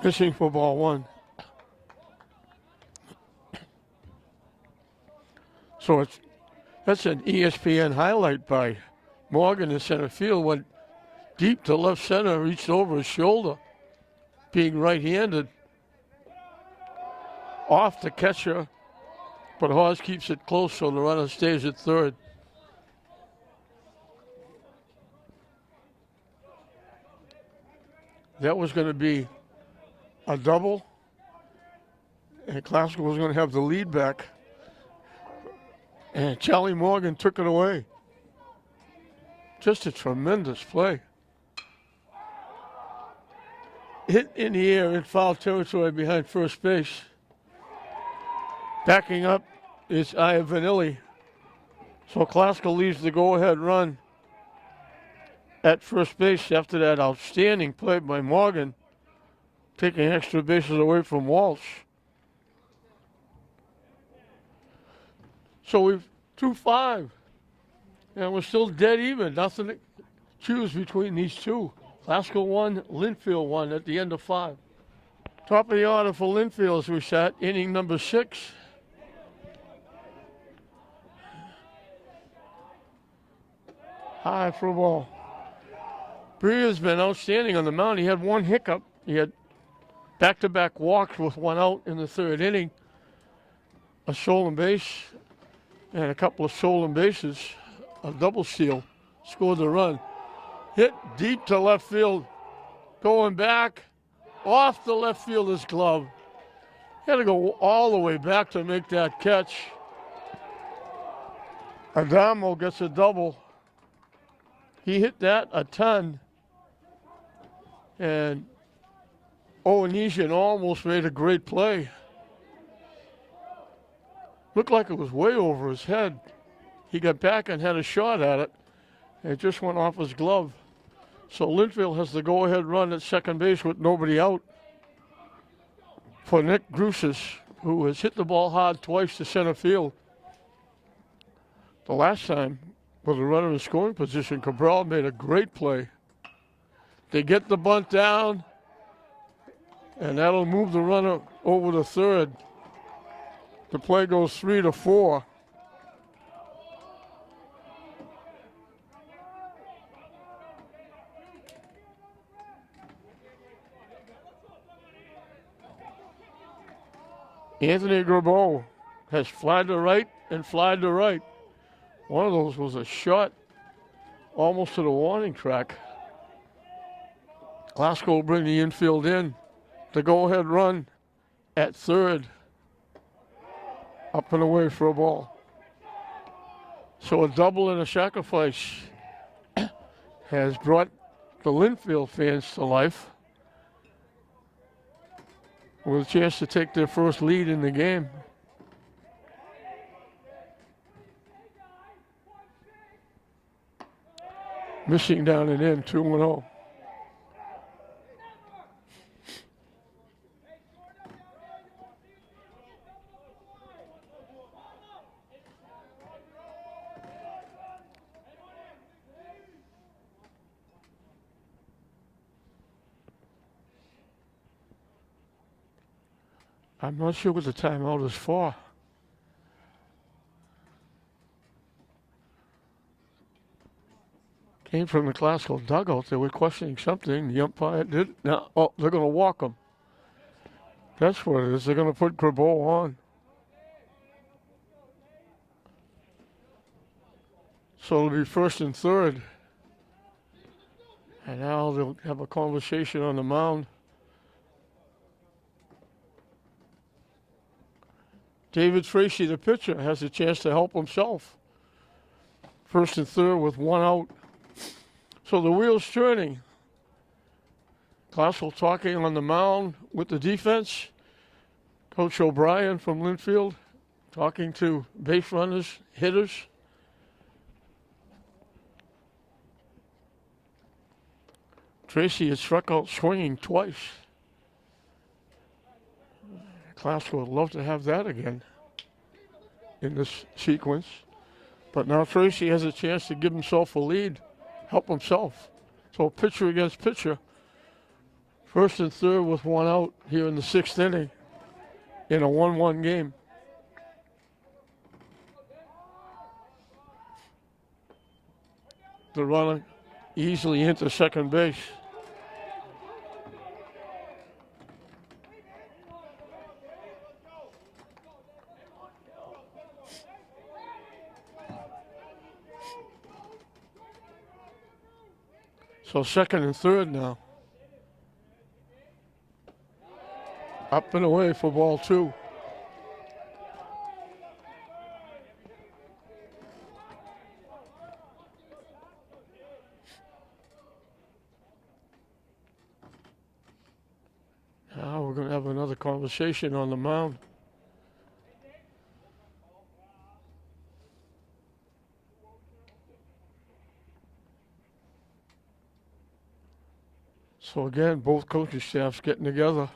Missing for ball one. So that's an ESPN highlight by Morgan in center field. Went deep to left center, reached over his shoulder, being right-handed. Off the catcher, but Hawes keeps it close, so the runner stays at third. That was going to be a double, and Classical was going to have the lead back. And Charlie Morgan took it away. Just a tremendous play. Hit in the air in foul territory behind first base. Backing up is Iavanilli. So Classical leaves the go-ahead run at first base after that outstanding play by Morgan, taking extra bases away from Walsh. So we've 2-5, and we're still dead even. Nothing to choose between these two. Classical 1, Lynnfield 1 at the end of 5. Top of the order for Lynnfield as we sat, inning number 6. High for a ball. Breer's been outstanding on the mound. He had one hiccup. He had back-to-back walks with one out in the third inning. A stolen base and a couple of stolen bases. A double steal. Scored the run. Hit deep to left field. Going back. Off the left fielder's glove. Had to go all the way back to make that catch. Adamo gets a double. He hit that a ton. And Owenesian almost made a great play. Looked like it was way over his head. He got back and had a shot at it. And it just went off his glove. So Lynnfield has the go-ahead run at second base with nobody out for Nick Grusis, who has hit the ball hard twice to center field. The last time, with a runner in scoring position, Cabral made a great play. They get the bunt down, and that'll move the runner over to third. The play goes 3-4. Anthony Grabeau has flied to right and flied to right. One of those was a shot almost to the warning track. Glasgow will bring the infield in. The go-ahead run at third. Up and away for a ball. So a double and a sacrifice has brought the Lynnfield fans to life, with a chance to take their first lead in the game. Missing down and in, 2-0. I'm not sure what the timeout is for. Came from the Glasgow dugout. They were questioning something. The umpire did. Now, oh, they're going to walk him. That's what it is. They're going to put Grabeau on. So it'll be first and third. And now they'll have a conversation on the mound. David Tracy, the pitcher, has a chance to help himself. First and third with one out. So the wheel's turning. Classel talking on the mound with the defense. Coach O'Brien from Lynnfield talking to base runners, hitters. Tracy has struck out swinging twice. Classical would love to have that again in this sequence. But now Tracy has a chance to give himself a lead, help himself. So pitcher against pitcher. First and third with one out here in the sixth inning in a 1-1 game. The runner easily into second base. So second and third now. Up and away for ball two. Now we're going to have another conversation on the mound. So again, both coaching staffs getting together.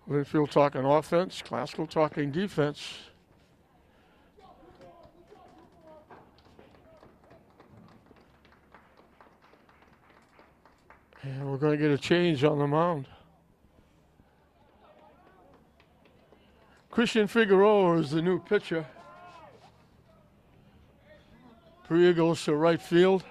Lynnfield talking offense, Classical talking defense. And we're going to get a change on the mound. Christian Figueroa is the new pitcher. Priya goes to right field.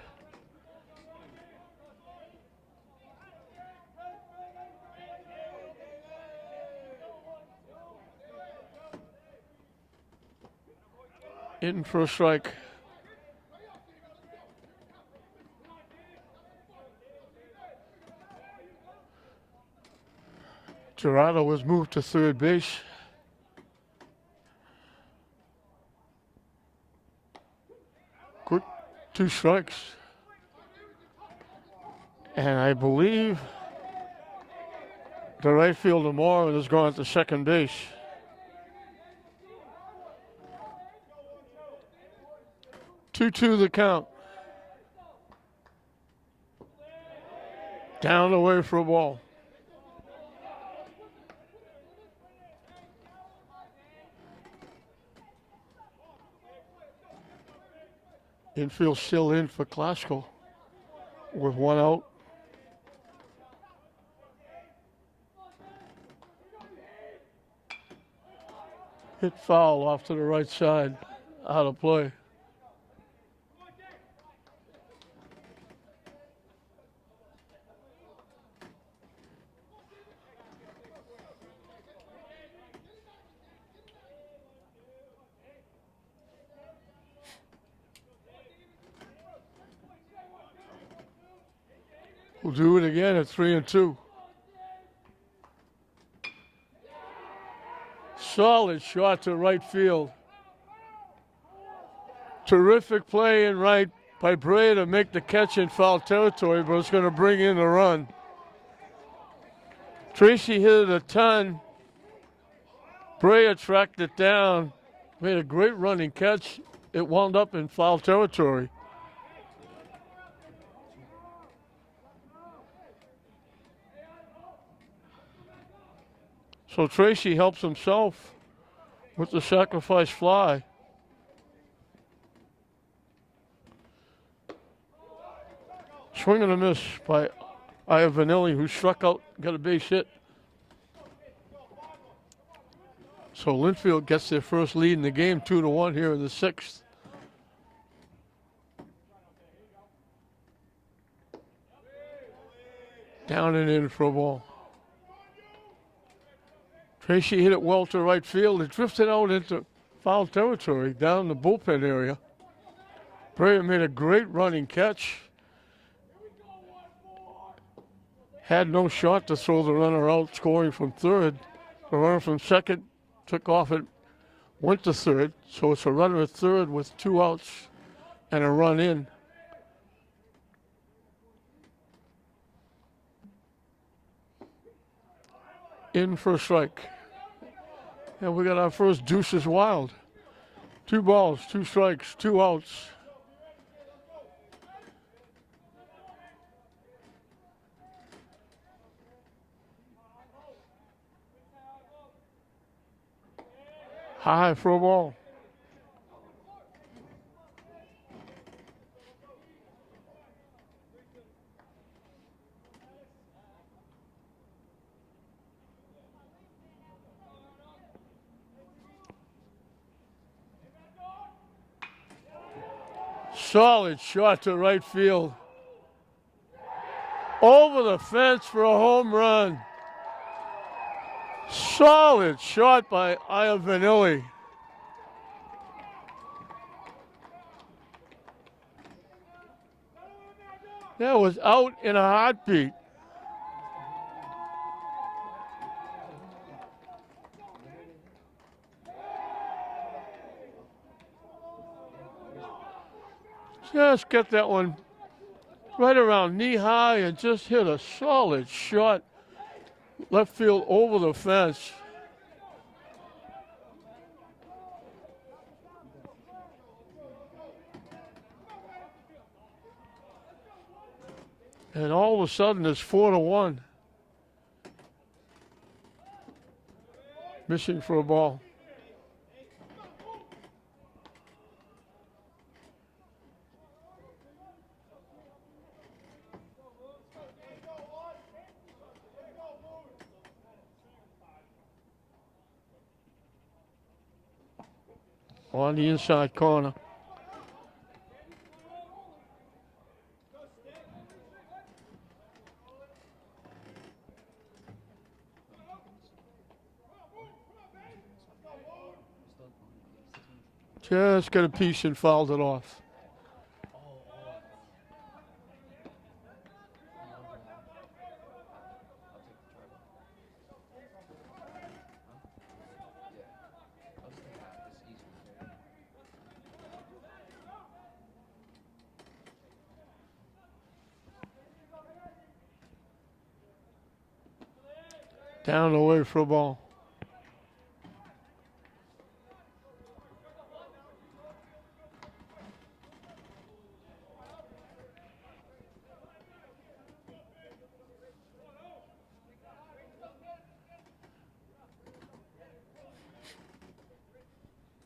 In for a strike. Gerardo was moved to third base. Good, 2 strikes. And I believe the right fielder Moore has gone to second base. Two the count. Down the way for a ball. Infield still in for Classical with one out. Hit foul off to the right side, out of play. We'll do it again at 3-2. Solid shot to right field. Terrific play in right by Bray to make the catch in foul territory, but it's going to bring in the run. Tracy hit it a ton. Bray tracked it down, made a great running catch. It wound up in foul territory. So Tracy helps himself with the sacrifice fly. Swing and a miss by Iavanelli, who struck out, got a base hit. So Lynnfield gets their first lead in the game, 2-1 here in the sixth. Down and in for a ball. Tracy hit it well to right field. It drifted out into foul territory down the bullpen area. Bray made a great running catch. Had no shot to throw the runner out, scoring from third. The runner from second took off and went to third. So it's a runner at third with 2 outs and a run in. In for a strike. And we got our first Deuces Wild. 2 balls, 2 strikes, 2 outs. High for a ball. Solid shot to right field. Over the fence for a home run. Solid shot by Iovanilli. That was out in a heartbeat. Just get that one right around knee high and just hit a solid shot. Left field over the fence. And all of a sudden it's 4-1. Missing for a ball. On the inside corner. Just got a piece and fouled it off. Down away for a ball.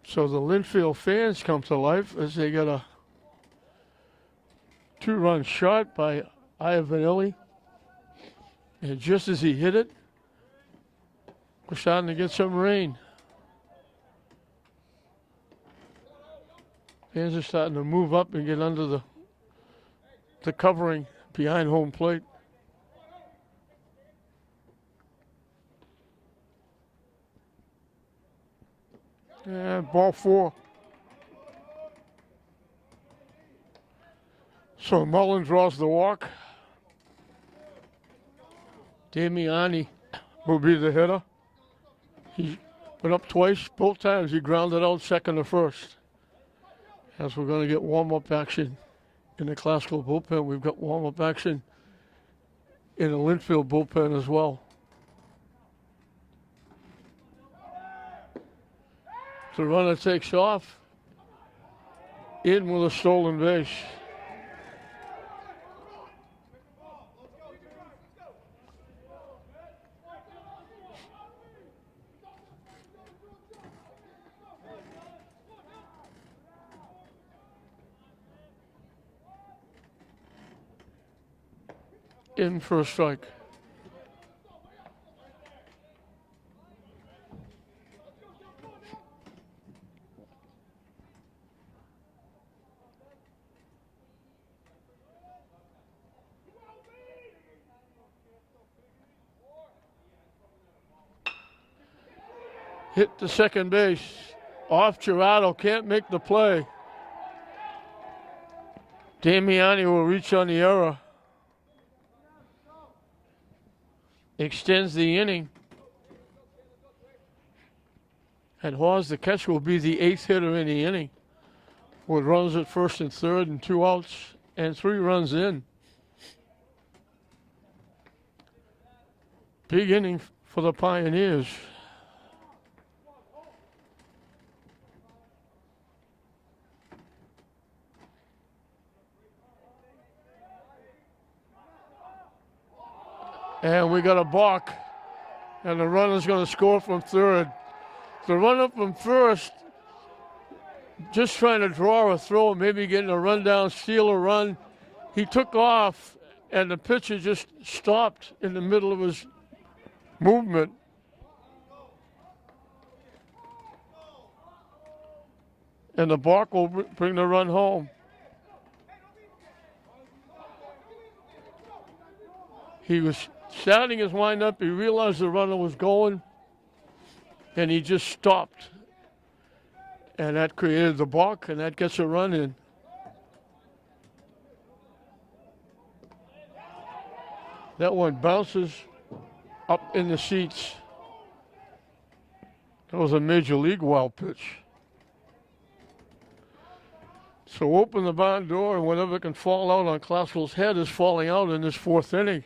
So the Lynnfield fans come to life as they get a 2-run shot by Iovanilli. And just as he hit it, we're starting to get some rain. Fans are starting to move up and get under the covering behind home plate. And ball 4. So Mullen draws the walk. Damiani will be the hitter. He went up twice. Both times he grounded out second to first. As we're going to get warm-up action in the classical bullpen, we've got warm-up action in the Lynnfield bullpen as well. The runner takes off, in with a stolen base. In for a strike. Hit the second base. Off Gerardo, can't make the play. Damiani will reach on the error. Extends the inning. And Hawes, the catcher, will be the 8th hitter in the inning, with runs at first and third and 2 outs and 3 runs in. Big inning for the Pioneers. And we got a balk, and the runner's going to score from third. The runner from first, just trying to draw a throw, maybe getting a run down, steal a run. He took off, and the pitcher just stopped in the middle of his movement. And the balk will bring the run home. He was starting his windup. He realized the runner was going, and he just stopped. And that created the balk, and that gets a run in. That one bounces up in the seats. That was a major league wild pitch. So open the barn door, and whatever can fall out on Classwell's head is falling out in this fourth inning.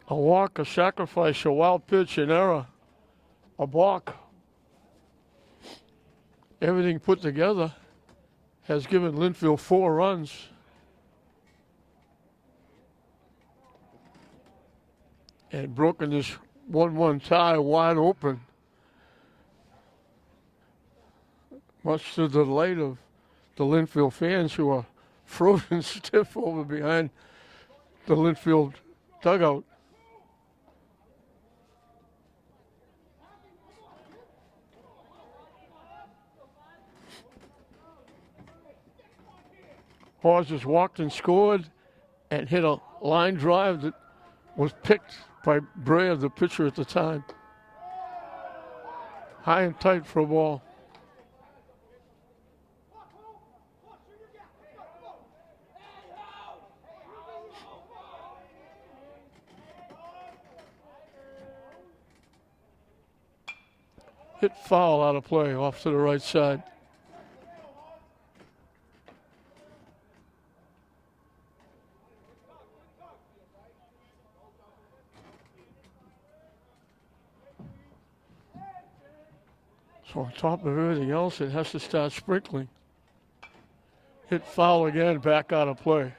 A walk, a sacrifice, a wild pitch, an error, a balk. Everything put together has given Lynnfield 4 runs. And broken this 1-1 tie wide open. Much to the delight of the Lynnfield fans who are frozen stiff over behind the Lynnfield dugout. Hawes just walked and scored and hit a line drive that was picked by Brea, the pitcher at the time. High and tight for a ball. Hit foul out of play off to the right side. So on top of everything else, it has to start sprinkling. Hit foul again, back out of play.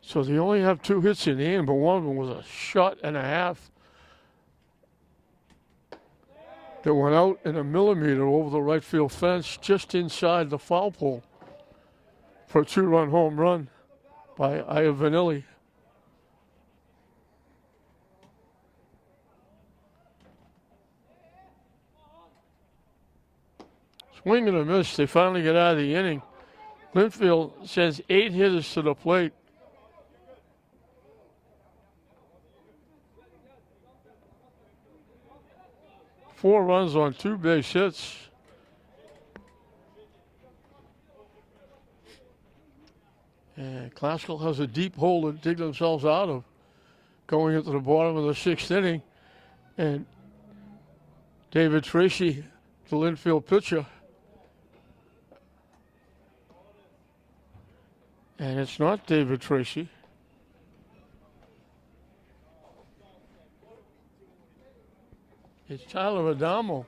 So they only have 2 hits in the end, but one of them was a shot and a half that went out in a millimeter over the right field fence just inside the foul pole for a 2-run home run by Iavanilli. Swing and a miss. They finally get out of the inning. Lynnfield sends 8 hitters to the plate. Four runs on 2 base hits. And Classical has a deep hole to dig themselves out of going into the bottom of the 6th inning. And David Tracy, the Lynnfield pitcher. And it's not David Tracy. It's Tyler Adamo,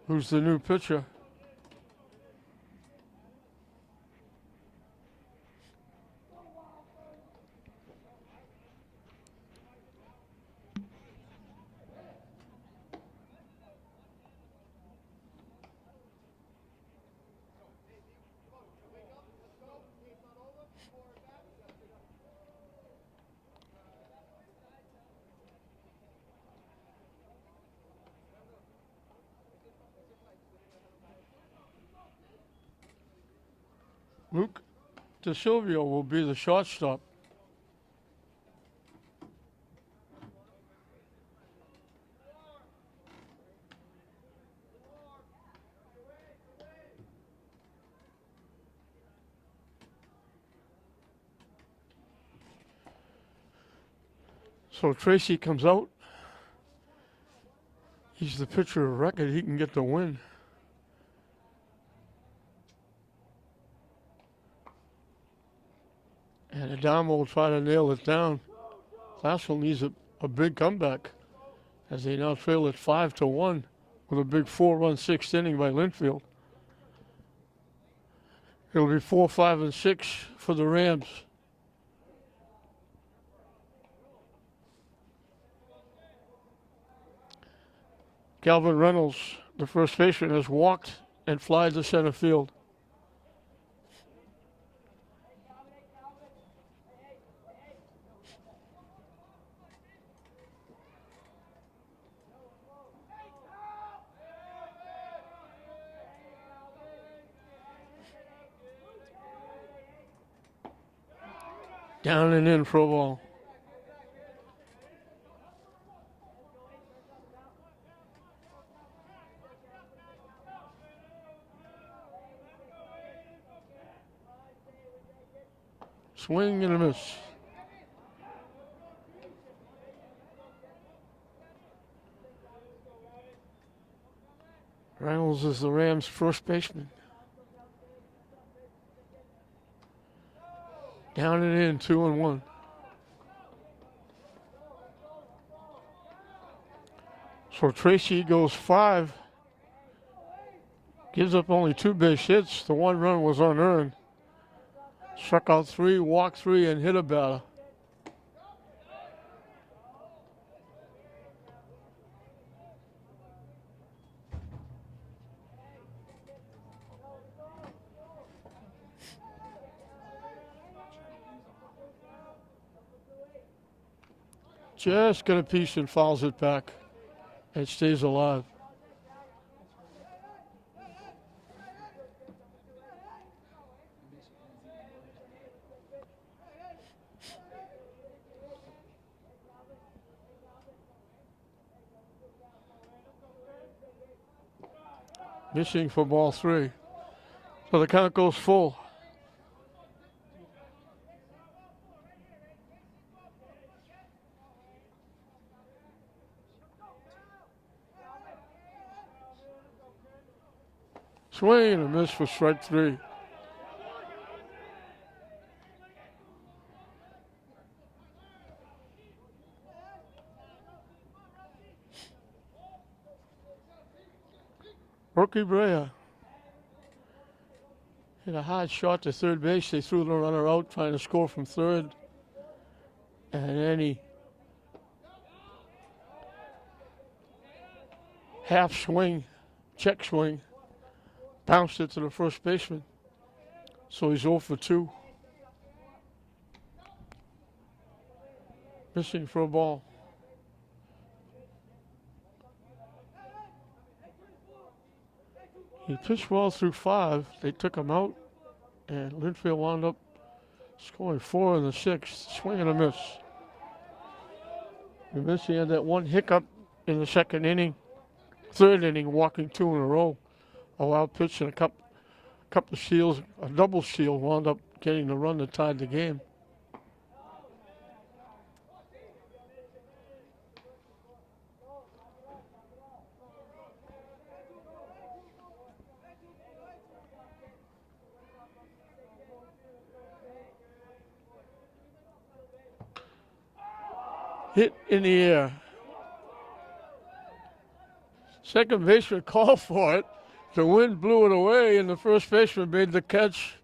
who's the new pitcher. Luke DeSilvio will be the shortstop. So Tracy comes out. He's the pitcher of record. He can get the win. And Adamo will try to nail it down. Classville needs a big comeback as they now trail at 5-1 with a big 4-run 6th inning by Lynnfield. It'll be 4, 5, and 6 for the Rams. Calvin Reynolds, the first baseman, has walked and flied to center field. Down and in for a ball. Swing and a miss. Reynolds is the Rams' first baseman. Down and in, 2-1. So Tracy goes 5. Gives up only 2 base hits. The 1 run was unearned. Struck out 3, walked 3, and hit a batter. Just got a piece and fouls it back. It stays alive. Missing for ball 3. So the count goes full. Swing and a miss for strike 3. Rookie Brea hit a hard shot to third base. They threw the runner out trying to score from third. And then he half swing, check swing, bounced it to the first baseman. So he's 0 for 2. Missing for a ball. He pitched well through 5. They took him out, and Lynnfield wound up scoring 4 in the 6th. Swing and a miss. The miss, he had that one hiccup in the second inning, third inning, walking 2 in a row. A wild pitch and a couple of steals, a double steal, wound up getting the run that tied the game. Hit in the air. Second baseman called for it. The wind blew it away, and the first baseman made the catch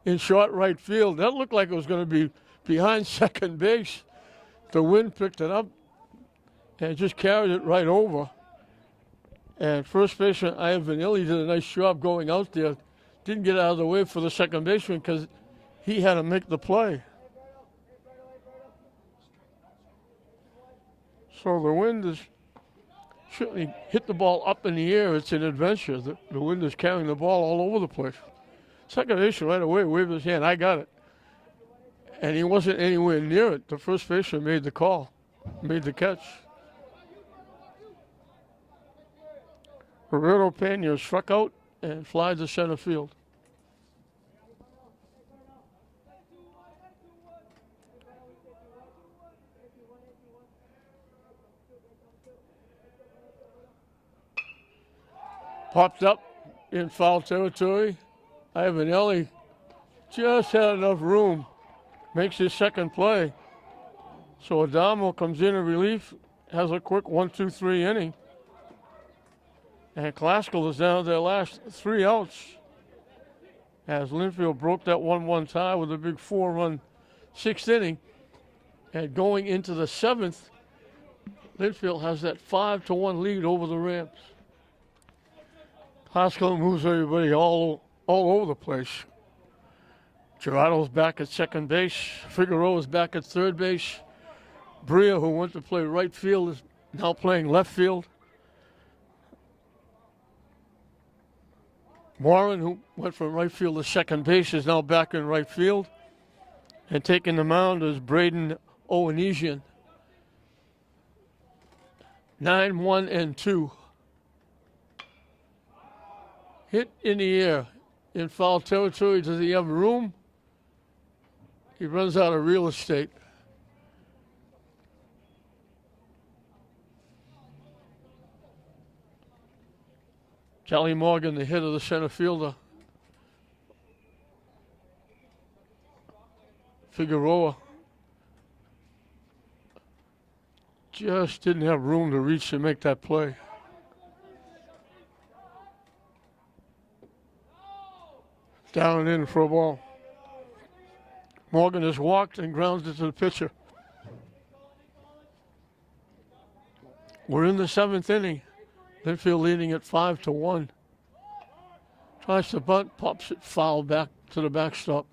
in short right field. That looked like it was going to be behind second base. The wind picked it up and just carried it right over. And first baseman Ivan Illy did a nice job going out there. Didn't get out of the way for the second baseman because he had to make the play. So the wind is certainly hit the ball up in the air. It's an adventure. The wind is carrying the ball all over the place. Second baseman right away waved his hand. I got it. And he wasn't anywhere near it. The first baseman made the call, made the catch. Roberto Pena struck out and flied to center field. Popped up in foul territory. Ivan Ellie just had enough room. Makes his second play. So Adamo comes in relief, has a quick 1-2-3 inning. And Classical is down to their last 3 outs. As Lynnfield broke that 1-1 tie with a big 4-run 6th inning. And going into the 7th, Lynnfield has that 5-1 lead over the Rams. Classical moves everybody all over the place. Gerardo's back at second base. Figueroa is back at third base. Brea, who went to play right field, is now playing left field. Warren, who went from right field to second base, is now back in right field. And taking the mound is Braden Owenesian. 9-1-2. Hit in the air in foul territory. Does he have room? He runs out of real estate. Kelly Morgan, the hit of the center fielder. Figueroa just didn't have room to reach and make that play. Down and in for a ball. Morgan has walked and grounds it to the pitcher. We're in the 7th inning. Lynnfield leading at 5-1. Tries to bunt, pops it foul back to the backstop.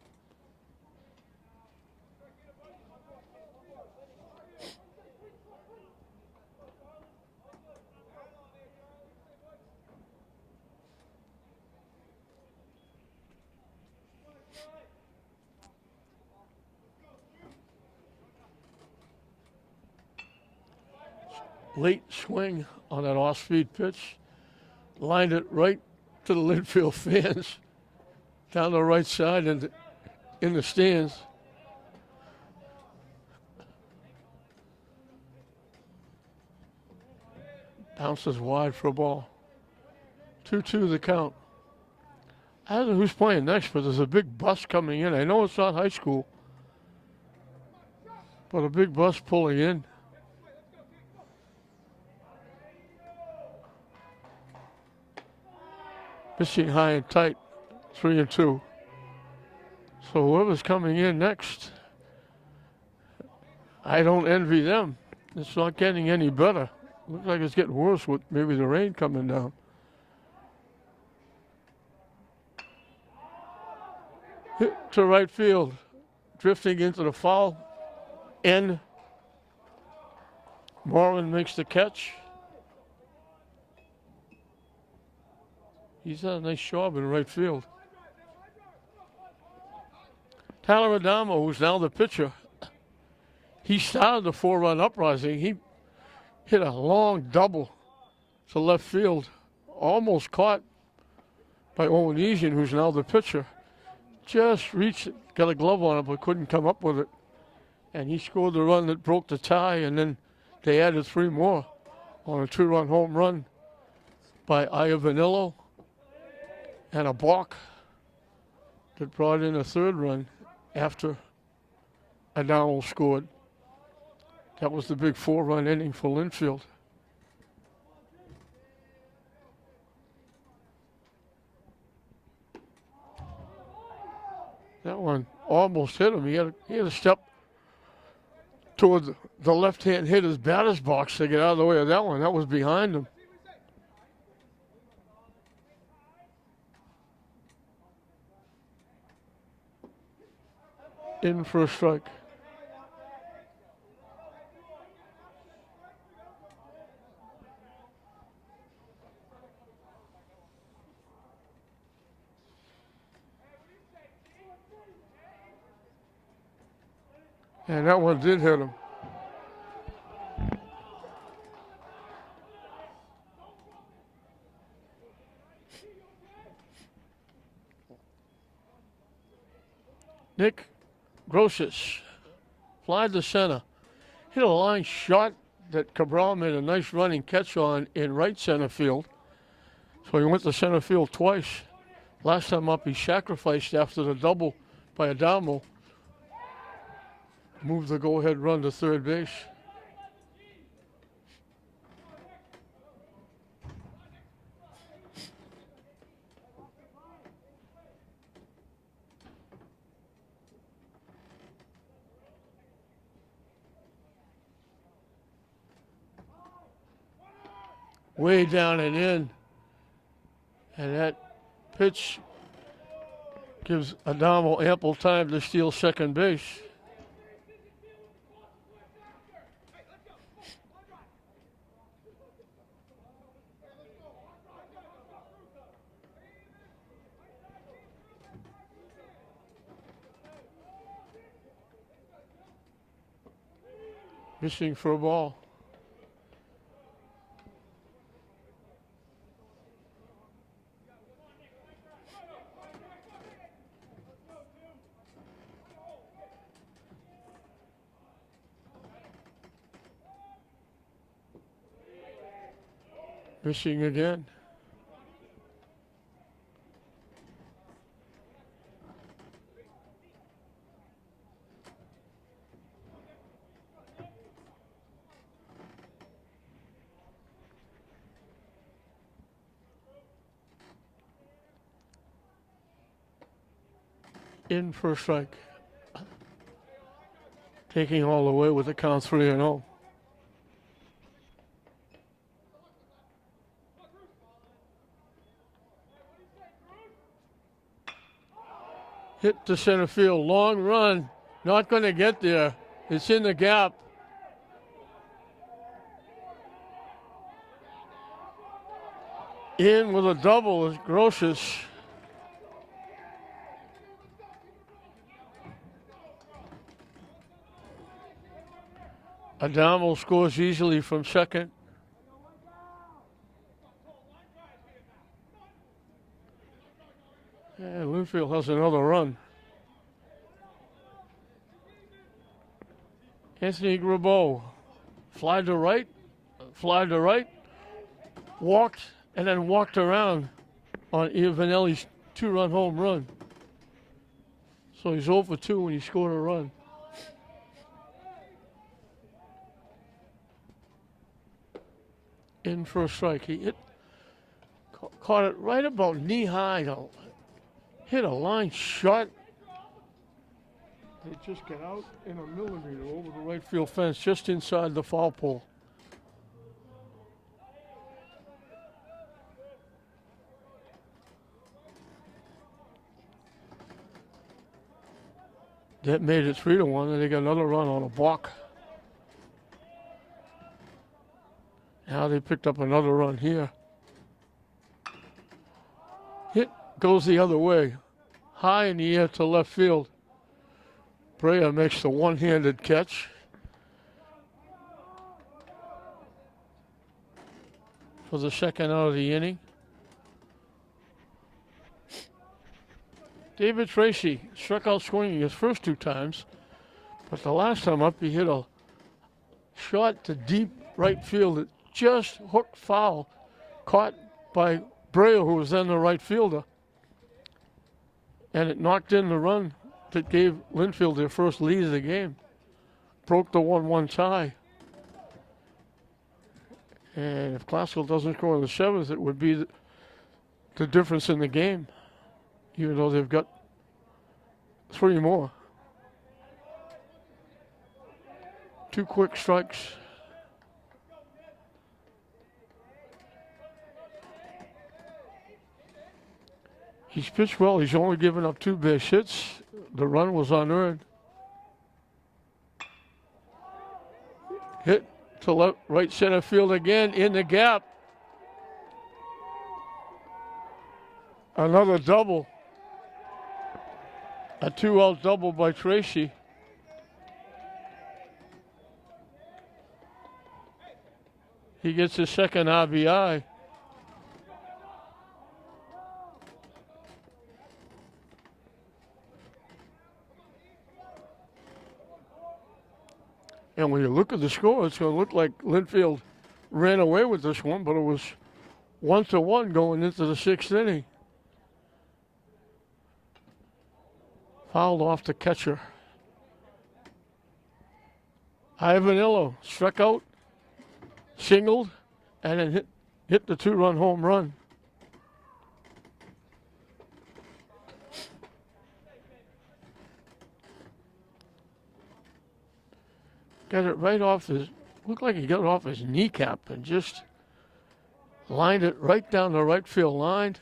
Late swing on that off-speed pitch. Lined it right to the Lynnfield fans. Down the right side and in the stands. Bounces wide for a ball. 2-2 the count. I don't know who's playing next, but there's a big bus coming in. I know it's not high school, but a big bus pulling in. Pitching high and tight, 3-2. So whoever's coming in next, I don't envy them. It's not getting any better. Looks like it's getting worse with maybe the rain coming down. Hit to right field, drifting into the foul end. Moreland makes the catch. He's done a nice job in right field. Tyler Adamo, who's now the pitcher, he started the 4-run uprising. He hit a long double to left field, almost caught by Owenesian, who's now the pitcher. Just reached it, got a glove on it, but couldn't come up with it. And he scored the run that broke the tie, and then they added 3 more on a 2-run home run by Iavanillo and a balk that brought in a 3rd run after Adamo scored. That was the big 4-run inning for Lynnfield. That one almost hit him. He had to step toward the left-hand hitter's batter's box to get out of the way of that one. That was behind him. In for a strike. And that one did hit him. Nick Grosses flied to center. Hit a line shot that Cabral made a nice running catch on in right center field. So he went to center field twice. Last time up, he sacrificed after the double by Adamo. Moved the go-ahead run to third base. Way down and in. And that pitch gives Adamo ample time to steal second base. Missing for a ball. Missing again. In for a strike. Taking all the way with the count 3-0. Hit to center field. Long run. Not going to get there. It's in the gap. In with a double is Grossius. Adamo scores easily from second. Yeah, Lynnfield has another run. Anthony Grabeau. Fly to right. Walked and then walked around on Ivanelli's 2-run home run. So he's 0 for 2 when he scored a run. In for a strike. He caught it right about knee high. Hit a line shot. They just get out in a millimeter over the right field fence, just inside the foul pole. That made it 3-1, and they got another run on a balk. Now they picked up another run here. Hit goes the other way. High in the air to left field. Brea makes the one-handed catch. For the second out of the inning. David Tracy struck out swinging his first 2 times, but the last time up he hit a shot to deep right field that just hooked foul, caught by Brea, who was then the right fielder, and it knocked in the run that gave Lynnfield their first lead of the game. Broke the 1-1 tie. And if Classical doesn't score in the 7th, it would be the difference in the game, even though they've got 3 more. 2 quick strikes. He's pitched well. He's only given up 2 base hits. The run was unearned. Hit to right center field again in the gap. Another double. A 2-out double by Tracy. He gets his second RBI. And when you look at the score, it's going to look like Lynnfield ran away with this one, but it was 1-1 going into the 6th inning. Fouled off the catcher. Ivanillo struck out, singled, and then hit the 2-run home run. Got it right off his, looked like he got it off his kneecap and just lined it right down the right field line.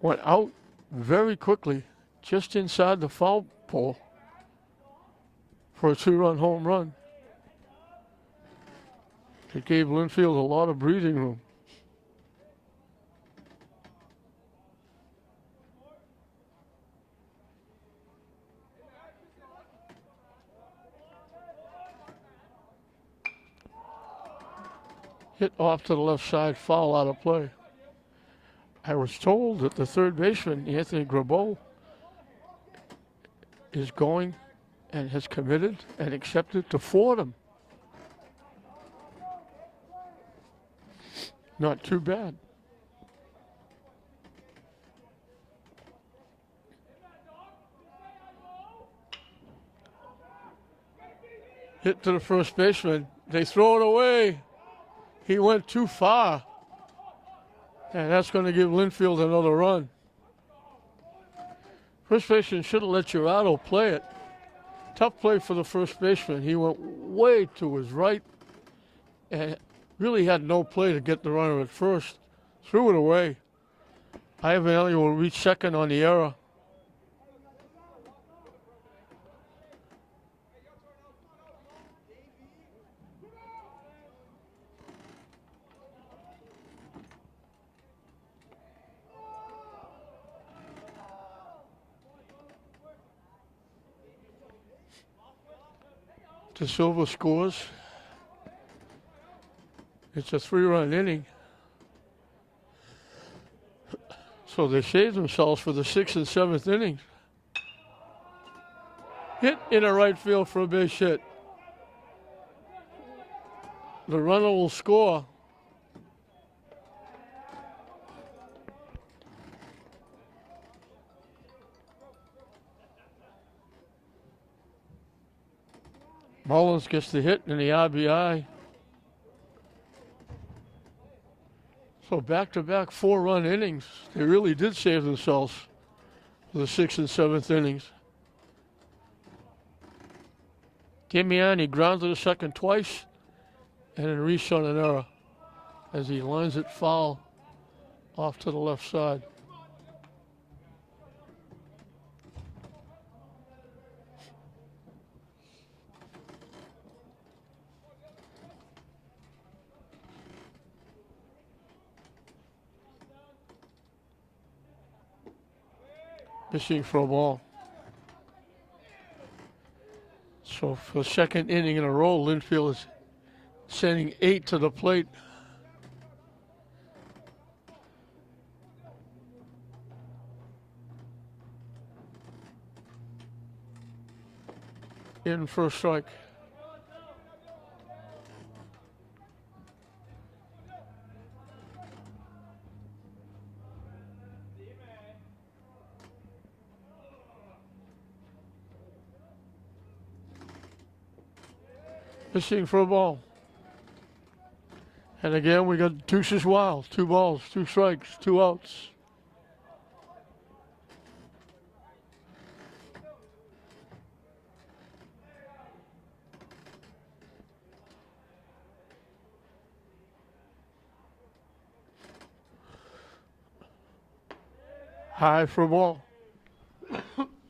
Went out very quickly, just inside the foul pole for a 2-run home run. It gave Lynnfield a lot of breathing room. Hit off to the left side, foul out of play. I was told that the third baseman, Anthony Grabeau, is going and has committed and accepted to Fordham. Not too bad. Hit to the first baseman. They throw it away. He went too far. And that's going to give Lynnfield another run. First baseman should have let Gerardo play it. Tough play for the first baseman. He went way to his right and really had no play to get the runner at first. Threw it away. Ivan Elliott will reach second on the error. De Silva scores. It's a 3-run inning. So they save themselves for the 6th and 7th innings. Hit in a right field for a base hit. The runner will score. Mullins gets the hit and the RBI. So back-to-back 4-run innings. They really did save themselves for the 6th and 7th innings. Damiani grounded to second twice and then reached on an error as he lines it foul off to the left side. Missing for a ball. So for the second inning in a row, Lynnfield is sending 8 to the plate. In for a strike. Missing for a ball. And again, we got deuces wild. 2 balls, 2 strikes, 2 outs. High for a ball.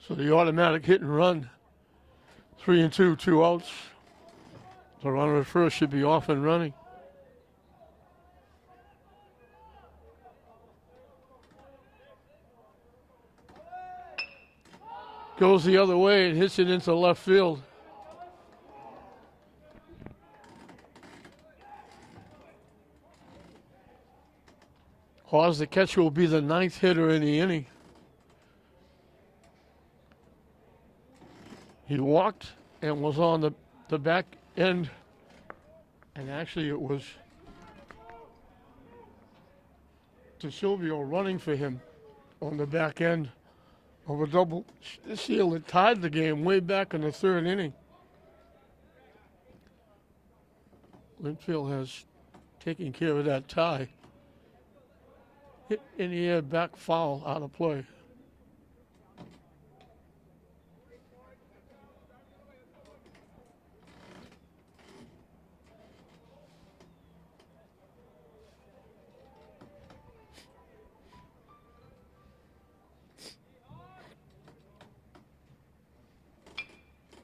So the automatic hit and run. 3 and 2, 2 outs. The runner at first should be off and running. Goes the other way and hits it into left field. Hawes, the catcher, will be the 9th hitter in the inning. He walked and was on the back end, and actually it was DeSilvio running for him on the back end of a double steal that tied the game way back in the 3rd inning. Lynnfield has taken care of that tie. Hit in the air, back foul, out of play.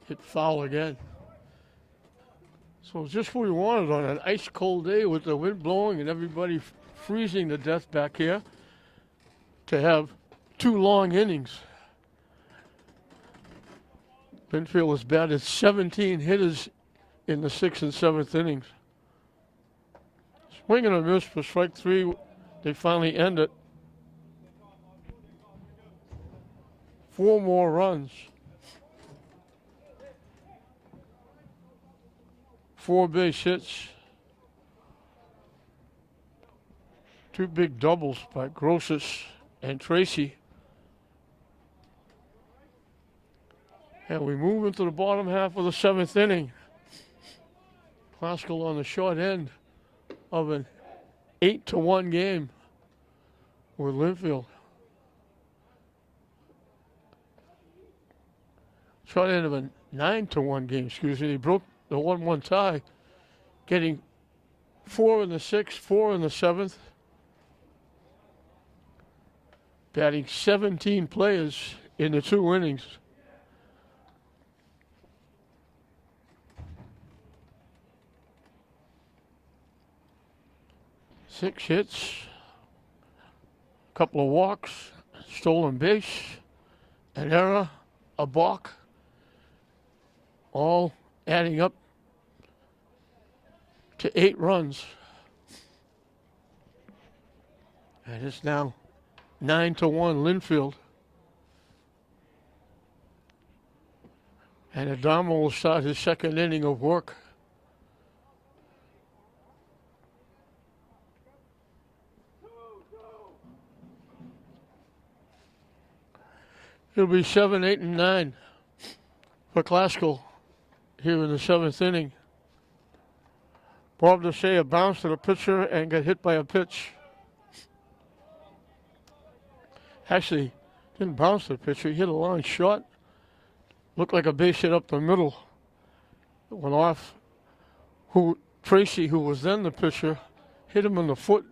Hit foul again. So it's just what we wanted on an ice cold day with the wind blowing and everybody freezing to death back here, to have 2 long innings. Lynnfield has batted 17 hitters in the 6th and 7th innings. Swing and a miss for strike three. They finally end it. 4 more runs. 4 base hits. 2 big doubles by Grosses and Tracy. And we move into the bottom half of the 7th inning. Classical on the short end of an 8-1 game with Lynnfield. Short end of a 9-1 game, excuse me. They broke the 1-1 tie, getting 4 in the 6th, 4 in the 7th. Batting 17 players in the 2 innings. Six hits, a couple of walks, stolen base, an error, a balk, all adding up to 8 runs. And it's now 9-1 Lynnfield. And Adamo will start his 2nd inning of work. It'll be 7, 8, and 9 for Classical here in the 7th inning. Bob DeShea bounced to the pitcher and got hit by a pitch. Actually, didn't bounce to the pitcher. He hit a line shot. Looked like a base hit up the middle. It went off. Tracy, who was then the pitcher, hit him in the foot,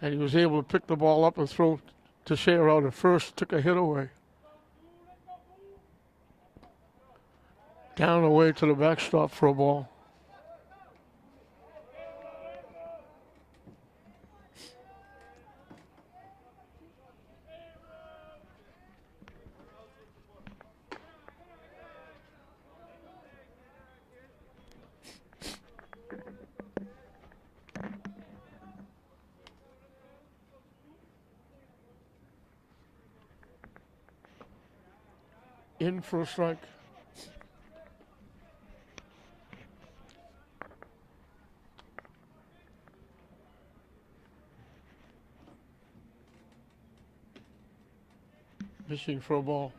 and he was able to pick the ball up and throw DeShea out at first. Took a hit away. Down away to the backstop for a ball. In for a strike. Missing for a ball.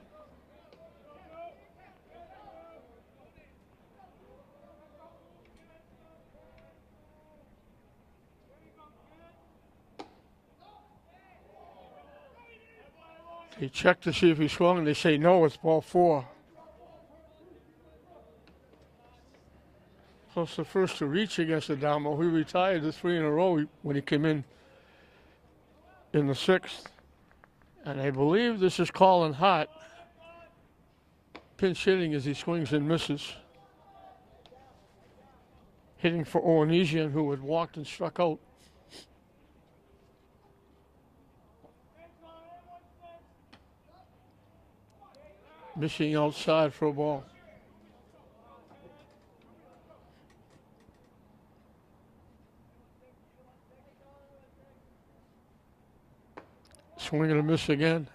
They check to see if he swung, and they say no, it's ball 4. Plus the first to reach against Adamo. He retired the 3 in a row when he came in the 6th. And I believe this is Colin Hart pinch hitting as he swings and misses. Hitting for Owenesian, who had walked and struck out. Missing outside for a ball. Swing and a miss again.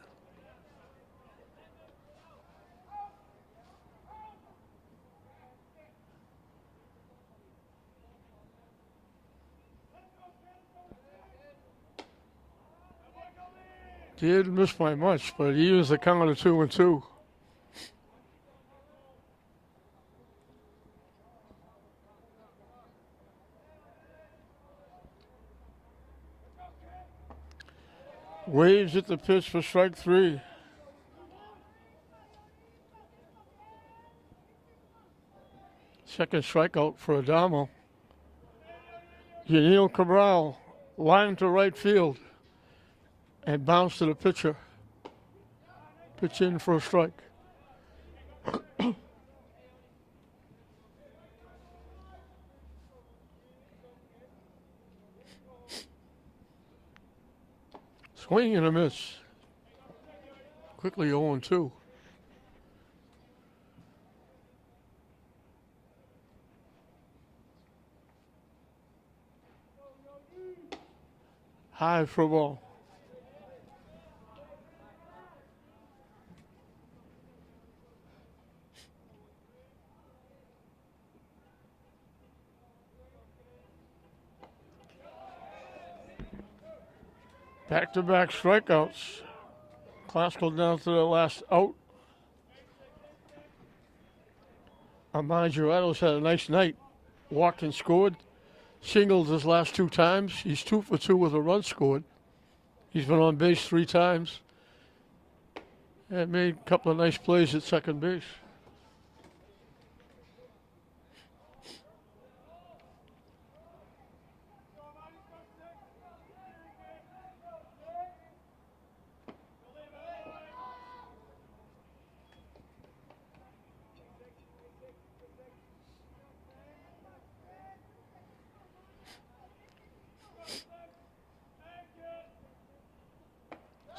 Did miss by much, but he used the count of 2-2. Waves at the pitch for strike 3. Second strikeout for Adamo. Yanil Cabral line to right field and bounce to the pitcher. Pitch in for a strike. Swing and a miss. Quickly 0-2. High for a ball. Back-to-back strikeouts. Classical down to their last out. Armand Gerardo's had a nice night. Walked and scored. Singled his last 2 times. He's 2 for 2 with a run scored. He's been on base 3 times. And made a couple of nice plays at second base.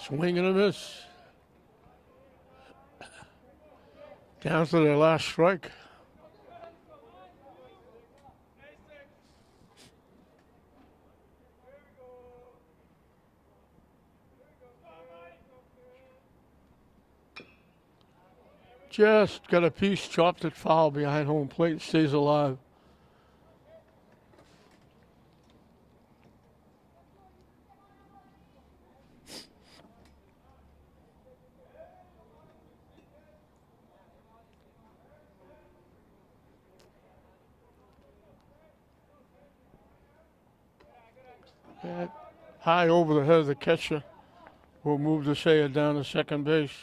Swing and a miss. Down to their last strike. Just got a piece, chopped it foul behind home plate, stays alive. And high over the head of the catcher will move the Sayer down to second base.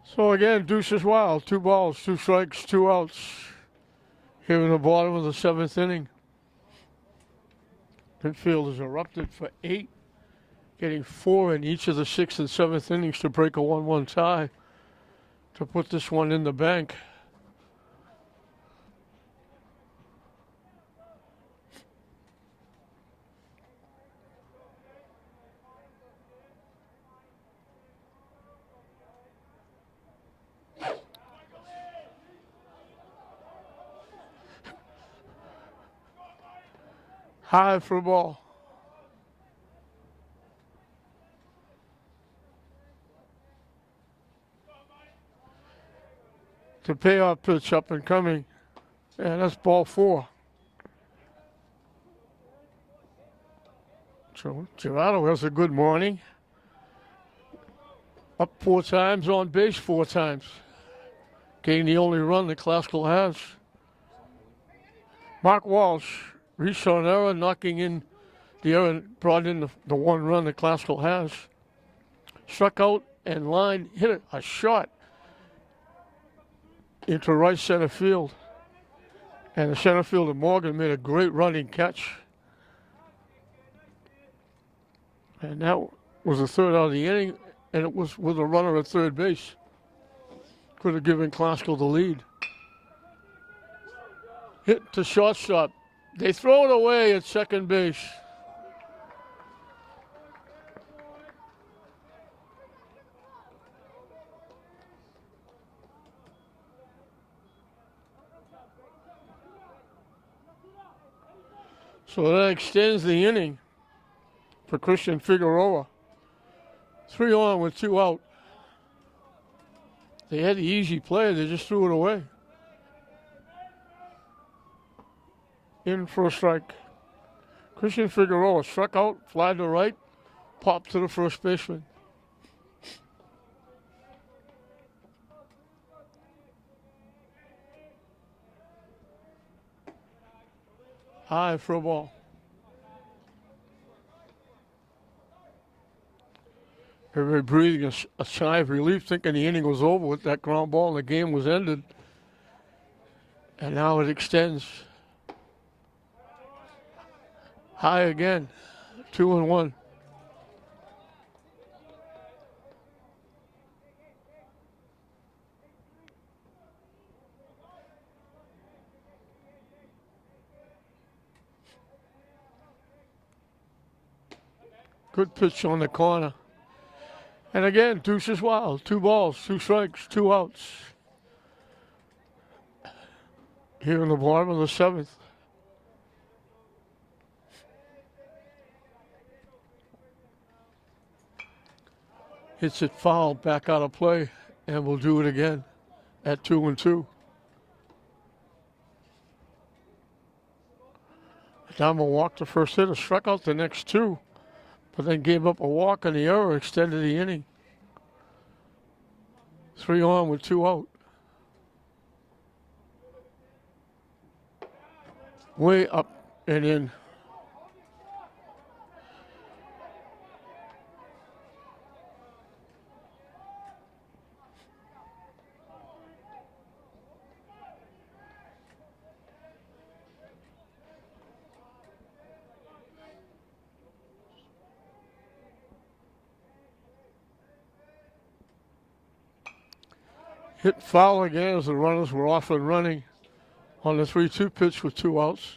So again, deuce is wild. 2 balls, 2 strikes, 2 outs. Here in the bottom of the 7th inning. Lynnfield has erupted for 8, getting 4 in each of the 6th and 7th innings to break a 1-1 tie to put this one in the bank. High for a ball. The payoff pitch up and coming. Yeah, that's ball 4. So Gerardo has a good morning. Up 4 times, on base 4 times. Getting the only run that Classical has. Mark Walsh reached on error, knocking in the error, brought in the 1 run that Classical has. Struck out and line, hit a shot into right center field. And the center fielder Morgan made a great running catch. And that was the 3rd out of the inning, and it was with a runner at third base. Could have given Classical the lead. Hit to shortstop. They throw it away at second base. So that extends the inning for Christian Figueroa. 3 on with 2 out. They had the easy play, they just threw it away. In for a strike. Christian Figueroa struck out, fly to right, popped to the first baseman. High for a ball. Everybody breathing a sigh of relief, thinking the inning was over with that ground ball and the game was ended. And now it extends. High again, 2-1. Good pitch on the corner. And again, deuces wild. 2 balls, 2 strikes, 2 outs. Here in the bottom of the 7th. Hits it foul, back out of play, and we'll do it again at 2-2. Adamo walked the first hitter, struck out the next 2, but then gave up a walk and the error extended the inning. 3 on with 2 out. Way up and in. Hit foul again as the runners were off and running on the 3-2 pitch with 2 outs.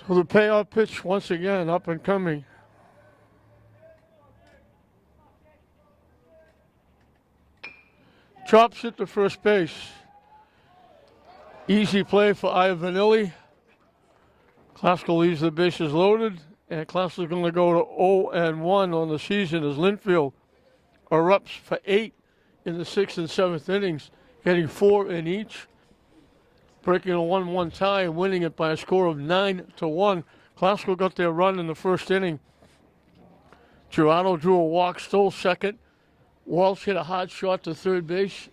So the payoff pitch once again up and coming. Chops it to first base. Easy play for Ivanilli. Klasko leaves the bases loaded, and Klasko's going to go to 0-1 on the season as Lynnfield erupts for 8 in the 6th and 7th innings, getting 4 in each. Breaking a 1-1 tie and winning it by a score of 9-1. Klasko got their run in the first inning. Gerardo drew a walk, stole second. Walsh hit a hard shot to third base.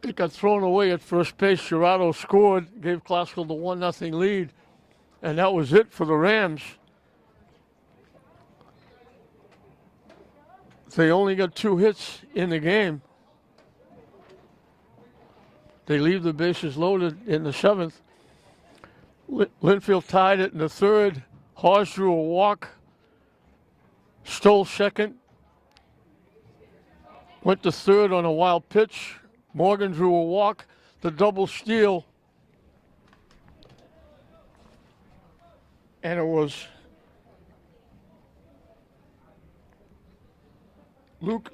It got thrown away at first base. Gerardo scored, gave Klasko the 1-0 lead, and that was it for the Rams. They only got 2 hits in the game. They leave the bases loaded in the 7th. Lynnfield tied it in the 3rd. Hawes drew a walk, stole second, went to 3rd on a wild pitch. Morgan drew a walk, the double steal, and it was Luke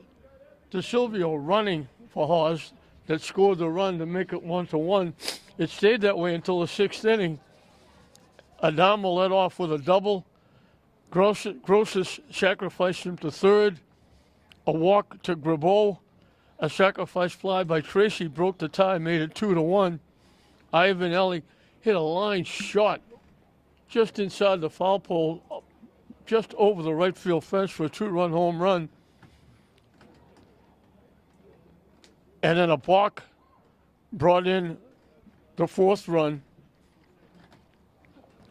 DeSilvio running for Hawes that scored the run to make it 1-1. It stayed that way until the 6th inning. Adamo led off with a double. Grosses sacrificed him to 3rd. A walk to Grabeau. A sacrifice fly by Tracy broke the tie, made it 2-1. Ivanelli hit a line shot just inside the foul pole, just over the right field fence for a 2-run home run. And then a balk brought in the 4th run.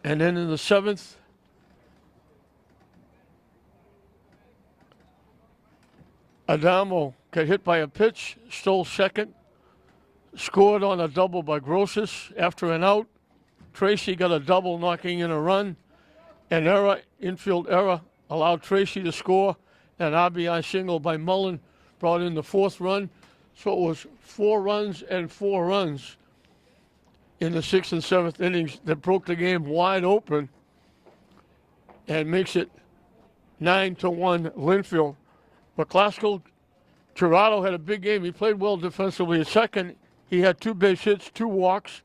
And then in the 7th, Adamo got hit by a pitch, stole second, scored on a double by Grosses after an out. Tracy got a double, knocking in a run. An error, infield error, allowed Tracy to score. An RBI single by Mullen brought in the 4th run. So it was 4 runs and 4 runs in the 6th and 7th innings that broke the game wide open and makes it 9-1 Lynnfield. But Klasko, Gerardo had a big game. He played well defensively at second. He had 2 base hits, 2 walks,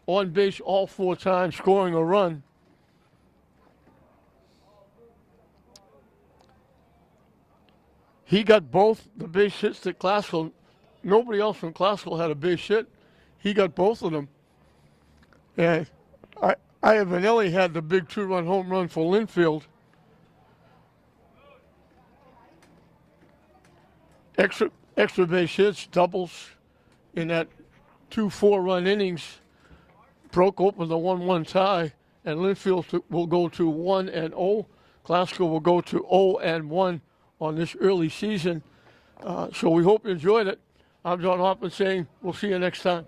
on base all 4 times, scoring a run. He got both the base hits that Klasko. Nobody else from Klasko had a base hit. He got both of them. And Ivanelli had the big 2-run home run for Lynnfield. Extra base hits, doubles in that 2 4-run innings broke open the 1-1 tie, and Lynnfield will go to 1-0. Klasko will go to 0-1 on this early season. So we hope you enjoyed it. I'm John Hoffman saying we'll see you next time.